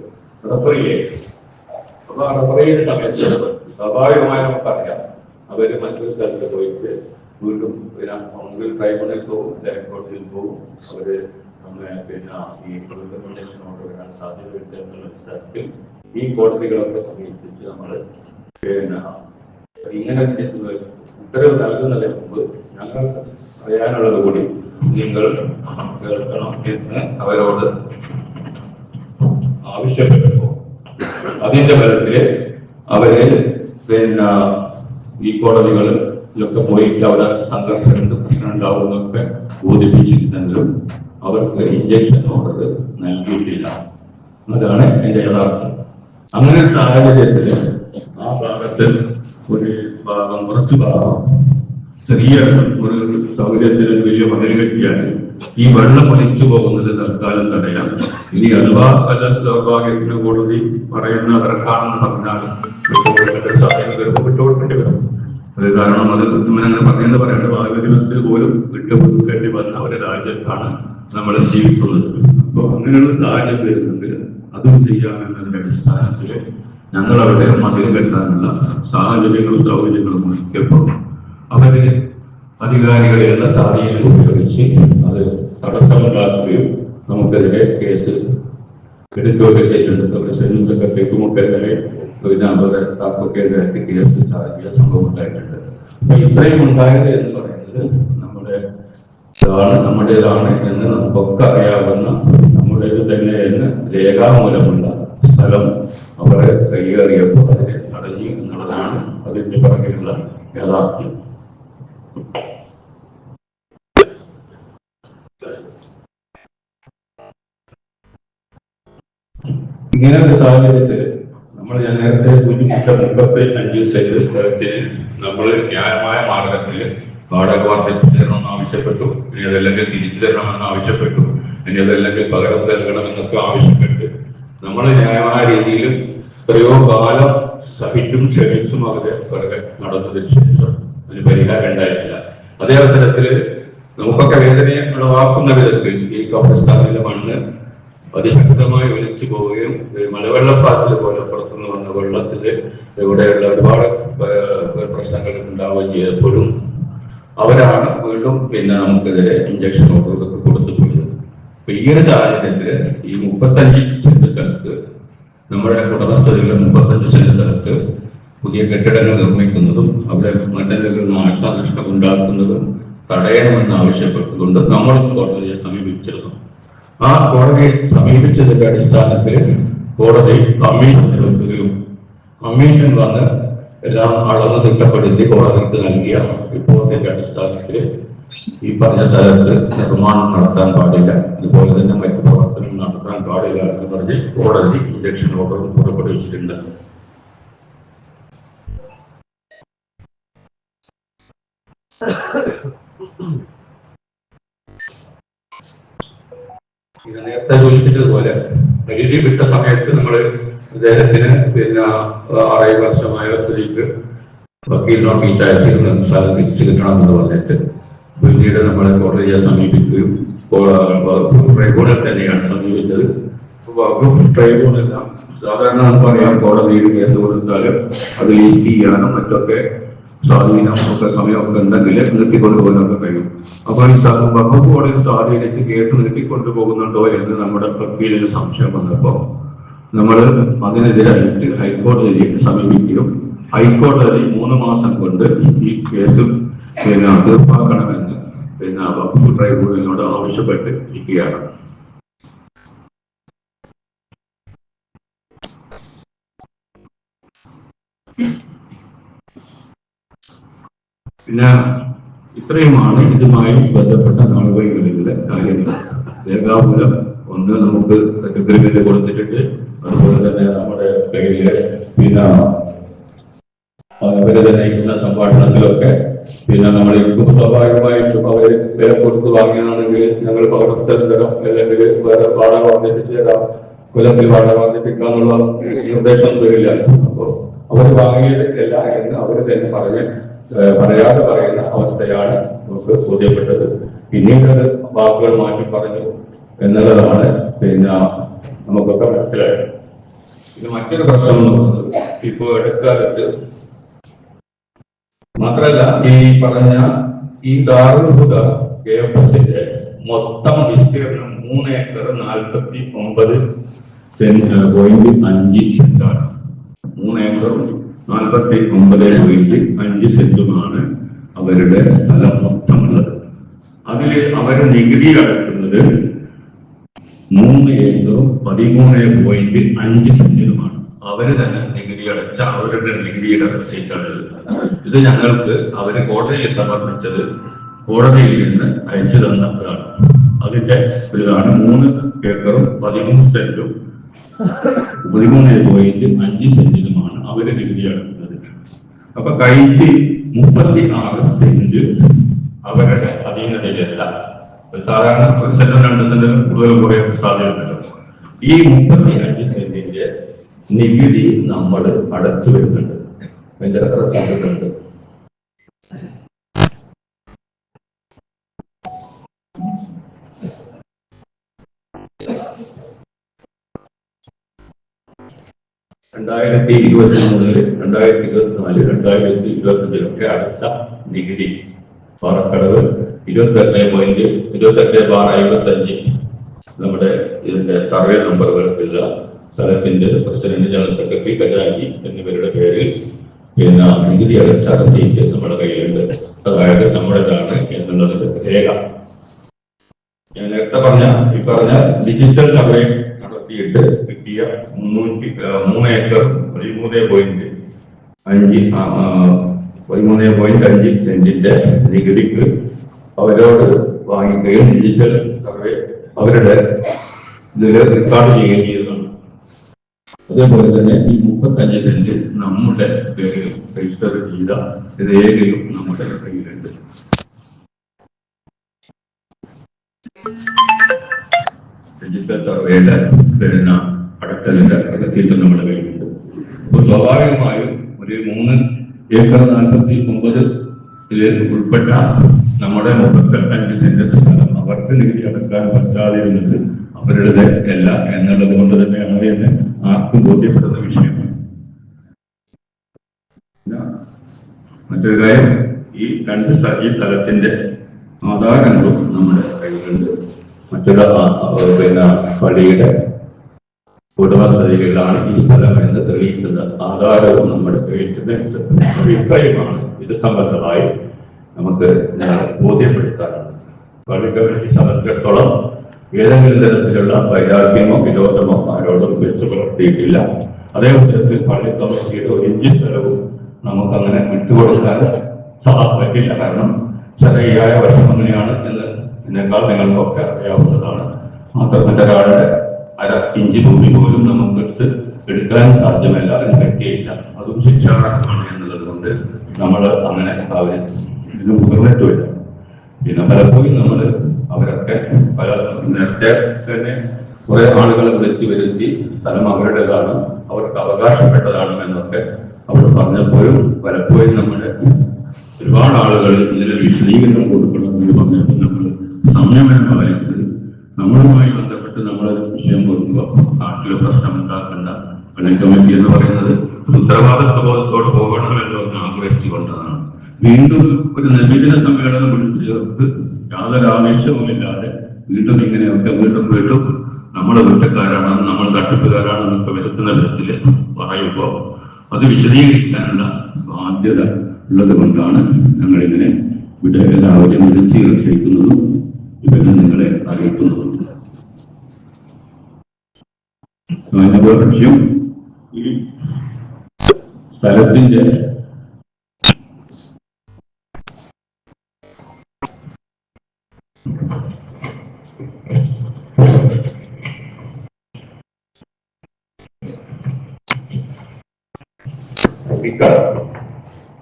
റെഫർ ചെയ്യും. അപ്പൊ ആ റെഫർ ചെയ്യുന്ന സമയത്ത് സ്വാഭാവികമായി നമുക്കറിയാം അവര് മറ്റൊരു സ്ഥലത്ത് പോയിട്ട് വീണ്ടും ഒന്നുകിൽ ട്രൈബ്യൂണലിൽ പോകും, ഹൈക്കോടതിയിൽ പോകും. അവര് നമ്മെ ഈ റിക്കമെൻഡേഷൻ ഓർഡർ വരാൻ സാധ്യതയുണ്ട് എന്നുള്ള അടിസ്ഥാനത്തിൽ ഈ കോടതികളൊക്കെ സമീപിച്ച് നമ്മൾ ഇങ്ങനെ ഉത്തരവ് നൽകുന്നതിന് മുമ്പ് ഞങ്ങൾ അറിയാനുള്ളത് കൂടി നിങ്ങൾ കേൾക്കണം എന്ന് അവരോട് ആവശ്യപ്പെട്ടപ്പോ അതിന്റെ ബലത്തില് അവര് ഈ കോടതികളിലൊക്കെ പോയിട്ട് അവിടെ സംഘർഷമുണ്ട്, പ്രശ്നം ഉണ്ടാവുന്നൊക്കെ ബോധിപ്പിച്ചിരുന്നെങ്കിലും അവർക്ക് ഇഞ്ചക്ഷൻ ഓർഡർ നൽകിയിട്ടില്ല. അതാണ് എന്റെ യഥാർത്ഥം. അങ്ങനെ ഒരു സാഹചര്യത്തില് ആ ഭാഗത്ത് ഒരു ഭാഗം, കുറച്ച് ഭാഗം ചെറിയ ഒരു സൗകര്യത്തിൽ വലിയ മതിൽ കെട്ടിയാൽ ഈ വെള്ളം ഒലിച്ചു പോകുന്നത് തൽക്കാലം തടയാം. ഇനി അഥവാ പല ദൗർഭാഗ്യത്തിന് കോടതി പറയുന്ന അവർക്കാണെന്ന് പറഞ്ഞാൽ സഹായം വരുമ്പോൾ വിട്ടുകൊടുക്കേണ്ടി വരും. അത് കാരണം അത് അങ്ങനെ പറയേണ്ട ഭാഗ്യദിവസത്തിൽ പോലും വിട്ടുകൊടുക്കേണ്ടി വന്ന ഒരു രാജ്യത്താണ് നമ്മൾ ജീവിക്കുന്നത്. അപ്പൊ അങ്ങനെയുള്ള സാഹചര്യം വരുന്നുണ്ട്. അതും ചെയ്യാമെന്നതിന്റെ അടിസ്ഥാനത്തിൽ ഞങ്ങൾ അവിടെ മതിൽ കെട്ടാനുള്ള സാഹചര്യങ്ങളും സൗകര്യങ്ങളും ഒരുക്കിയപ്പോൾ അവര് അധികാരികളെയുള്ള സാധീനം ഉപയോഗിച്ച് അത് തടസ്സമുണ്ടാക്കുകയും നമുക്കെതിരെ കേസ് എടുക്കുകയൊക്കെ ചെയ്തിട്ടുണ്ട്. അവര് സെൻട്രൽ സെക്രട്ടറിക്കുമൊക്കെതിരെ അവരെതിരെ കേസ് ചാർജ് ചെയ്ത സംഭവം ഉണ്ടായിട്ടുണ്ട്. അപ്പൊ ഇത്രയും ഉണ്ടായത് എന്ന് പറയുന്നത് നമ്മുടേതാണ് എന്ന് നമുക്കൊക്കെ അറിയാവുന്ന നമ്മുടേത് തന്നെ എന്ന് രേഖാമൂലമുള്ള സ്ഥലം അവരെ കൈയേറിയപ്പോൾ അതിനെ തടഞ്ഞു എന്നുള്ളതാണ് അതിന്റെ പുറകിലുള്ള യാഥാർത്ഥ്യം. ഇങ്ങനെ ഒരു സാഹചര്യത്തിൽ ഞാൻ നേരത്തെ സൂചിപ്പിച്ച 35 സെന്റ് സ്ഥലത്തിന് നമ്മൾ ന്യായമായ മാർഗത്തിൽ വാടക വർദ്ധിപ്പിച്ചു തരണമെന്ന് ആവശ്യപ്പെട്ടു. ഇനി അതല്ലെങ്കിൽ തിരിച്ചു തരണമെന്ന് ആവശ്യപ്പെട്ടു. ഇനി അതല്ലെങ്കിൽ പകരം നൽകണമെന്നൊക്കെ ആവശ്യപ്പെട്ട് നമ്മൾ ന്യായമായ രീതിയിൽ എത്രയോ കാലം സഹിച്ചും ക്ഷമിച്ചും അവരെ പുറകെ നടന്നതിന് ശേഷം അതിന് പരിഹാരം ഉണ്ടായിട്ടില്ല. അതേ അവസരത്തില് നമുക്കൊക്കെ വേദനയെ ഉളവാക്കുന്ന വിധത്തിൽ ഈ കബ്രിസ്ഥാനിലെ മണ്ണ് അതിശക്തമായി ഒലിച്ചു പോവുകയും മലവെള്ളപ്പാച്ചിൽ പോലെ പുറത്തുനിന്ന് വന്ന വെള്ളത്തില് ഇവിടെയുള്ള ഒരുപാട് പ്രശ്നങ്ങൾ ഉണ്ടാവുകയും ചെയ്തപ്പോഴും അവരാണ് വീണ്ടും നമുക്കെതിരെ ഇഞ്ചക്ഷൻ ഓർഡറൊക്കെ കൊടുത്തു പോയത്. അപ്പൊ ഈ ഒരു സാഹചര്യത്തില് ഈ 35 സെന്റ് സ്ഥലത്ത് നമ്മുടെ ഉടമസ്ഥതയിലെ 35 സെന്റ് സ്ഥലത്ത് പുതിയ കെട്ടിടങ്ങൾ നിർമ്മിക്കുന്നതും അവിടെ മണ്ണിൽ നാശനഷ്ടം ഉണ്ടാക്കുന്നതും തടയണമെന്ന് ആവശ്യപ്പെട്ടുകൊണ്ട് നമ്മൾ കോടതിയെ സമീപിച്ചിരുന്നു. ആ കോടതിയെ സമീപിച്ചതിന്റെ അടിസ്ഥാനത്തിൽ കോടതി കമ്മീഷൻ വെക്കുകയും കമ്മീഷൻ വന്ന് എല്ലാം അളന്ന് തിട്ടപ്പെടുത്തി കോടതിക്ക് നൽകിയ റിപ്പോർട്ടിന്റെ അടിസ്ഥാനത്തിൽ ഈ പറഞ്ഞ സ്ഥലത്ത് നിർമ്മാണം നടത്താൻ പാടില്ല, അതുപോലെ തന്നെ മറ്റു പ്രവർത്തനം നടത്താൻ പാടില്ല എന്ന് പറഞ്ഞ് കോടതി ഇഞ്ചക്ഷൻ ഓർഡർ പുറപ്പെടുവിച്ചിട്ടുണ്ട്. ഇത് നേരത്തെ സൂചിപ്പിച്ചതുപോലെ പരിധി വിട്ട സമയത്ത് നമ്മൾ അദ്ദേഹത്തിന് 6 വർഷമായ സ്ഥിതിക്ക് വക്കീൽ നോട്ടീസ് അയച്ചിരുന്ന സ്ഥലം തിരിച്ചു കിട്ടണമെന്ന് പറഞ്ഞിട്ട് പിന്നീട് നമ്മളെ കോടതിയെ സമീപിക്കുകയും ട്രൈബ്യൂണൽ തന്നെയാണ് സമീപിച്ചത്. ട്രൈബ്യൂണൽ സാധാരണ നമുക്കറിയാം കോടതിയിൽ കേസ് കൊടുത്താൽ അത് ലീസ്റ്റ് ചെയ്യാനും മറ്റൊക്കെ സ്വാധീനം ഒക്കെ സമയമൊക്കെ ഉണ്ടെങ്കിൽ നിർത്തിക്കൊണ്ടുപോകാനൊക്കെ കഴിയും. അപ്പോൾ ഈ വകുപ്പ് കോടതി സ്വാധീനിച്ച് കേസ് നിർത്തിക്കൊണ്ടുപോകുന്നുണ്ടോ എന്ന് നമ്മുടെ വക്കീലിന് സംശയം വന്നപ്പോൾ നമ്മൾ അതിനെതിരായിട്ട് ഹൈക്കോടതിയിലേക്ക് സമീപിക്കുകയും ഹൈക്കോടതി 3 മാസം കൊണ്ട് ഈ കേസ് തീർപ്പാക്കണമെന്ന് വകുപ്പ് ട്രൈബ്യൂണലിനോട് ആവശ്യപ്പെട്ട് ഇരിക്കുകയാണ്. പിന്നെ ഇത്രയുമാണ് ഇതുമായി ബന്ധപ്പെട്ട നടപടികളിലെ കാര്യങ്ങൾ. രേഖാമൂലം ഒന്ന് നമുക്ക് സെക്രട്ടറിയേറ്റ് കൊടുത്തിട്ടുണ്ട്. അതുപോലെ തന്നെ നമ്മുടെ കയ്യില് പിന്നെ അവര് തന്നെ ഇരിക്കുന്ന സംഭാഷണത്തിലൊക്കെ പിന്നെ നമ്മൾ സ്വാഭാവികമായിട്ടും അവര് വില കൊടുത്ത് വാങ്ങിയാണെങ്കിൽ ഞങ്ങൾ പകർത്തരം തരാം, അല്ലെങ്കിൽ വേറെ വാടക വർദ്ധിപ്പിച്ച് തരാം, കൊല്ലത്തിൽ വാടക വർദ്ധിപ്പിക്കാന്നുള്ള നിർദ്ദേശം വരില്ല. അപ്പോ അവർ വാങ്ങിയതല്ല എന്ന് അവർ തന്നെ പറയാതെ പറയുന്ന അവസ്ഥയാണ് നമുക്ക് ബോധ്യപ്പെട്ടത്. പിന്നീട് വാക്കുകൾ മാറ്റി പറഞ്ഞു എന്നുള്ളതാണ് പിന്നെ നമുക്കൊക്കെ മനസ്സിലായത്. ഇത് മറ്റൊരു പ്രശ്നം എന്ന് പറയുന്നത് ഇപ്പോ ഇടക്കാലത്ത് മാത്രമല്ല, ഈ പറഞ്ഞ ഈ ദാറുൽ ഹുദ കേമ്പസിന്റെ മൊത്തം വിസ്തീർണം 3 ഏക്കർ 49.5 സെന്റാണ്. 3 ഏക്കറും 49.5 സെന്റുമാണ് അവരുടെ സ്ഥലം മൊത്തമുള്ളത്. അതിൽ അവർ നികുതി അടക്കുന്നത് 3 ഏക്കറും 13.5 സെന്റിനുമാണ്. അവര് തന്നെ നികുതി അടച്ച അവരുടെ നികുതിയുടെ റെസീറ്റാണ്. ഇത് ഞങ്ങൾക്ക് അവര് കോടതിയിൽ സമർപ്പിച്ചത് കോടതിയിൽ നിന്ന് അയച്ചു തന്നതാണ്. അതിന്റെ ഇതാണ് 3 ഏക്കറും 13 സെന്റും 13.5 സെന്റിനുമാണ് അവര് നികുതി അടക്കുന്നത്. അപ്പൊ കഴിഞ്ഞ 36 സെന്റ് അവരുടെ അധീനതയിലല്ല. സാധാരണ 1 സെന്റോ 2 സെന്റോ കൂടുതൽ കുറയാൻ സാധ്യതയുണ്ടല്ലോ. ഈ 35 സെന്റിന്റെ നികുതി നമ്മൾ അടച്ചു വരുന്നുണ്ട്. അതിന്റെ റെക്കോർഡ് 2023, 2024, 2025 അടച്ച നികുതി പാറക്കടവ് 28.55 നമ്മുടെ ഇതിന്റെ സർവേ നമ്പറുകൾക്കുള്ള സ്ഥലത്തിന്റെ പ്രസിഡന്റ്, ജനറൽ സെക്രട്ടറി, ഖജാൻജി എന്നിവരുടെ പേരിൽ പിന്നെ നികുതി അടച്ച റസീറ്റ് നമ്മുടെ കയ്യിലുണ്ട്. അതായത് നമ്മുടേതാണ് എന്നുള്ളത് രേഖ. ഞാൻ നേരത്തെ പറഞ്ഞ ഡിജിറ്റൽ സർവേ നടത്തിയിട്ട് കിട്ടിയ 3 ഏക്കർ 13.5 സെന്റിന്റെ നികുതിക്ക് അവരോട് വാങ്ങിക്കുകയും ഡിജിറ്റൽ സർവേ അവരുടെ ഇതിൽ റെക്കോർഡ് ചെയ്യുകയും ചെയ്തതാണ്. അതേപോലെ തന്നെ ഈ 35 സെന്റ് നമ്മുടെ പേരിൽ രജിസ്റ്റർ ചെയ്ത രേഖയും നമ്മുടെ കയ്യിലുണ്ട്. രജിസ്റ്റർ സർവേയുടെ പിന്നെ അടക്കലിന്റെ റെസീറ്റ് നമ്മുടെ കയ്യിലുണ്ട്. അപ്പോൾ സ്വാഭാവികമായും ഒരു 3 ഏക്കർ 49 ഉൾപ്പെട്ട നമ്മുടെ 35 സെന്റ് സ്ഥലം അവർക്ക് നികുതി അടക്കാൻ പറ്റാതിരുന്നത് അവരുടെ അല്ല എന്നുള്ളത് കൊണ്ട് തന്നെയാണ് എന്ന് ആർക്കും ബോധ്യപ്പെടുന്ന വിഷയമാണ്. മറ്റൊരു കാര്യം, ഈ സ്ഥലത്തിന്റെ ആധാരങ്ങളും നമ്മുടെ കയ്യിലുണ്ട്. മറ്റൊരു പിന്നെ പള്ളിയുടെ ഉടമസ്ഥതയിലാണ് ഈ സ്ഥലം എന്ന് തെളിയിക്കുന്ന ആധാരവും നമ്മുടെ കയ്യിലുണ്ട്. ഇത്രയുമാണ് ഇത് സംബന്ധമായി നമുക്ക് ബോധ്യപ്പെടുത്താറുണ്ട്. പള്ളി കമ്മിറ്റി സംബന്ധിച്ചിടത്തോളം ഏതെങ്കിലും തരത്തിലുള്ള വൈരാഗ്യമോ വിരോധമോ ആരോടും വെച്ച് പുലർത്തിയിട്ടില്ല. അതേസമയത്ത് പള്ളി കമ്മിറ്റിയുടെ 1 ഇഞ്ച് സ്ഥലവും നമുക്കങ്ങനെ വിട്ടുകൊടുക്കാൻ പറ്റില്ല. കാരണം ശരിയായ വർഷം അങ്ങനെയാണ് എന്ന് എന്നെക്കാൾ നിങ്ങൾക്കൊക്കെ അറിയാവുന്നതാണ്. മാത്രമല്ല ഒരാളുടെ 1/2 ഇഞ്ച് ഭൂമി പോലും നമുക്ക് എടുക്കാൻ സാധ്യമല്ല, എന്ന് പറ്റിയില്ല. അതും ശിക്ഷാർഹമാണ് എന്നുള്ളത് കൊണ്ട് നമ്മൾ അങ്ങനെ ഇത് മുതിർന്നിട്ടുമില്ല. പിന്നെ പലപ്പോഴും നമ്മൾ അവരൊക്കെ നേരത്തെ തന്നെ കുറെ ആളുകളെ വിളിച്ചു വരുത്തി സ്ഥലം അവരുടേതാണ്, അവർക്ക് അവകാശപ്പെട്ടതാണ് എന്നൊക്കെ അവർ പറഞ്ഞപ്പോഴും പലപ്പോഴും നമ്മുടെ ഒരുപാട് ആളുകൾ ഇതിന് വിശദീകരണം കൊടുക്കണം എന്ന് പറഞ്ഞപ്പോൾ നമ്മൾ സംയമനം പറയുന്നത് നമ്മളുമായി ബന്ധപ്പെട്ട് നമ്മളൊരു വിഷയം കൊടുക്കുമ്പോൾ നാട്ടിലെ പ്രശ്നം ഉണ്ടാക്കേണ്ട. പള്ളി കമ്മിറ്റി എന്ന് പറയുന്നത് ഉത്തരവാദിത്വബോധത്തോടെ പോകണമെന്നോ ആഗ്രഹിച്ചുകൊണ്ടതാണ്. വീണ്ടും ഒരു നവീന സമ്മേളനം വിളിച്ചു ചേർത്ത് യാതൊരു ആവേശവുമില്ലാതെ വീണ്ടും ഇങ്ങനെയൊക്കെ വീണ്ടും നമ്മുടെ കുറ്റക്കാരാണെന്ന്, നമ്മൾ തട്ടിപ്പുകാരാണെന്നൊക്കെ വരുത്തുന്ന തരത്തിൽ പറയുമ്പോൾ അത് വിശദീകരിക്കാനുള്ള ബാധ്യത ഉള്ളത് കൊണ്ടാണ് ഞങ്ങളിങ്ങനെ ഇവിടെ എല്ലാവരും വിളിച്ച് ക്ഷണിക്കുന്നതും ഇവരെ നിങ്ങളെ അറിയിക്കുന്നതും. ലക്ഷ്യം ഈ സ്ഥലത്തിന്റെ ഇക്കാലം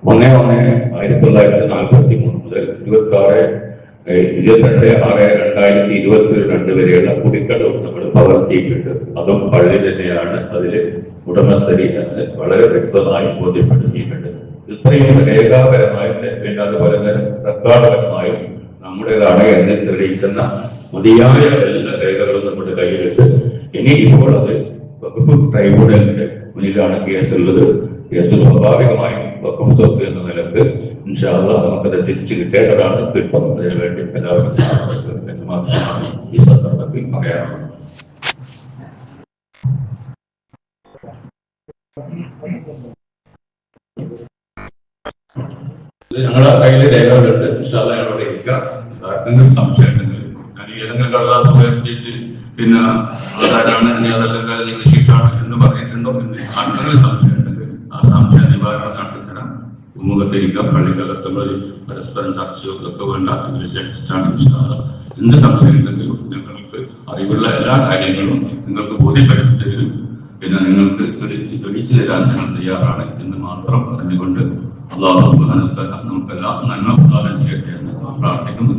1/1/1943 മുതൽ 22/6/2022 വരെയുള്ള കുടിക്കടവും നമ്മൾ പകർത്തിയിട്ടുണ്ട്. അതും പള്ളി തന്നെയാണ് അതില് ഉടമസ്ഥരി എന്ന് വളരെ വ്യക്തമായി ബോധ്യപ്പെടുത്തിയിട്ടുണ്ട്. ഇത്രയും രേഖാപരമായും പിന്നെ അതുപോലെ തന്നെ റെക്കോർഡപരമായും നമ്മുടേതാണ് എന്ന് തെളിയിക്കുന്ന മതിയായ എല്ലാ രേഖകളും നമ്മുടെ കയ്യിലുണ്ട്. ഇനി ഇപ്പോൾ അത് വകുപ്പ് ട്രൈബ്യൂണലിന്റെ മുന്നിലാണ് കേസുള്ളത്. കേസ് സ്വാഭാവികമായും വകുപ്പ് സ്വത്ത് എന്ന നിലക്ക് ഇൻഷാ അല്ലാഹ് നമുക്കത് തിരിച്ചു കിട്ടേണ്ടതാണ്. കിട്ടും. അതിനുവേണ്ടി എല്ലാവരും ഈ സന്ദർഭത്തിൽ പറയാറുണ്ട്. ഞങ്ങളുടെ കയ്യിൽ രേഖകളുണ്ട്. ഇൻഷാ അല്ലാഹ് ഞങ്ങളോട് ഇരിക്കാം. ആർക്കെങ്കിലും സംശയം ഉണ്ടെങ്കിൽ ഞാൻ ഏതെങ്കിലും കടലാസ് ഉപയോഗിച്ചിട്ട് പിന്നെ ആധാരാണ് അതല്ലെങ്കിൽ ഷീറ്റാണ് എന്ന് പറഞ്ഞിട്ടുണ്ടോ എന്ന് ആർക്കെങ്കിലും സംശയം ഉണ്ടെങ്കിൽ ആ സംശയ നിവാരണം നടത്തിത്തരാം. ഉമ്മുഖത്തിരിക്കാം. പള്ളിക്കകത്തുള്ള പരസ്പരം ചർച്ചയൊക്കെ വേണ്ട എന്ത് സംശയം ഉണ്ടെങ്കിലും നിങ്ങൾക്ക് അറിവുള്ള എല്ലാ കാര്യങ്ങളും നിങ്ങൾക്ക് ബോധ്യപ്പെടുത്തി തരും. പിന്നെ നിങ്ങൾക്ക് തെളിയിച്ചു തരാൻ ഞങ്ങൾ തയ്യാറാണ് എന്ന് മാത്രം പറഞ്ഞുകൊണ്ട് അല്ലാഹു സുബ്ഹാനഹു വ തആല നമുക്കെല്ലാം നന്മ പ്രദാനം ചെയ്യട്ടെ എന്ന് പ്രാർത്ഥിക്കുന്നു.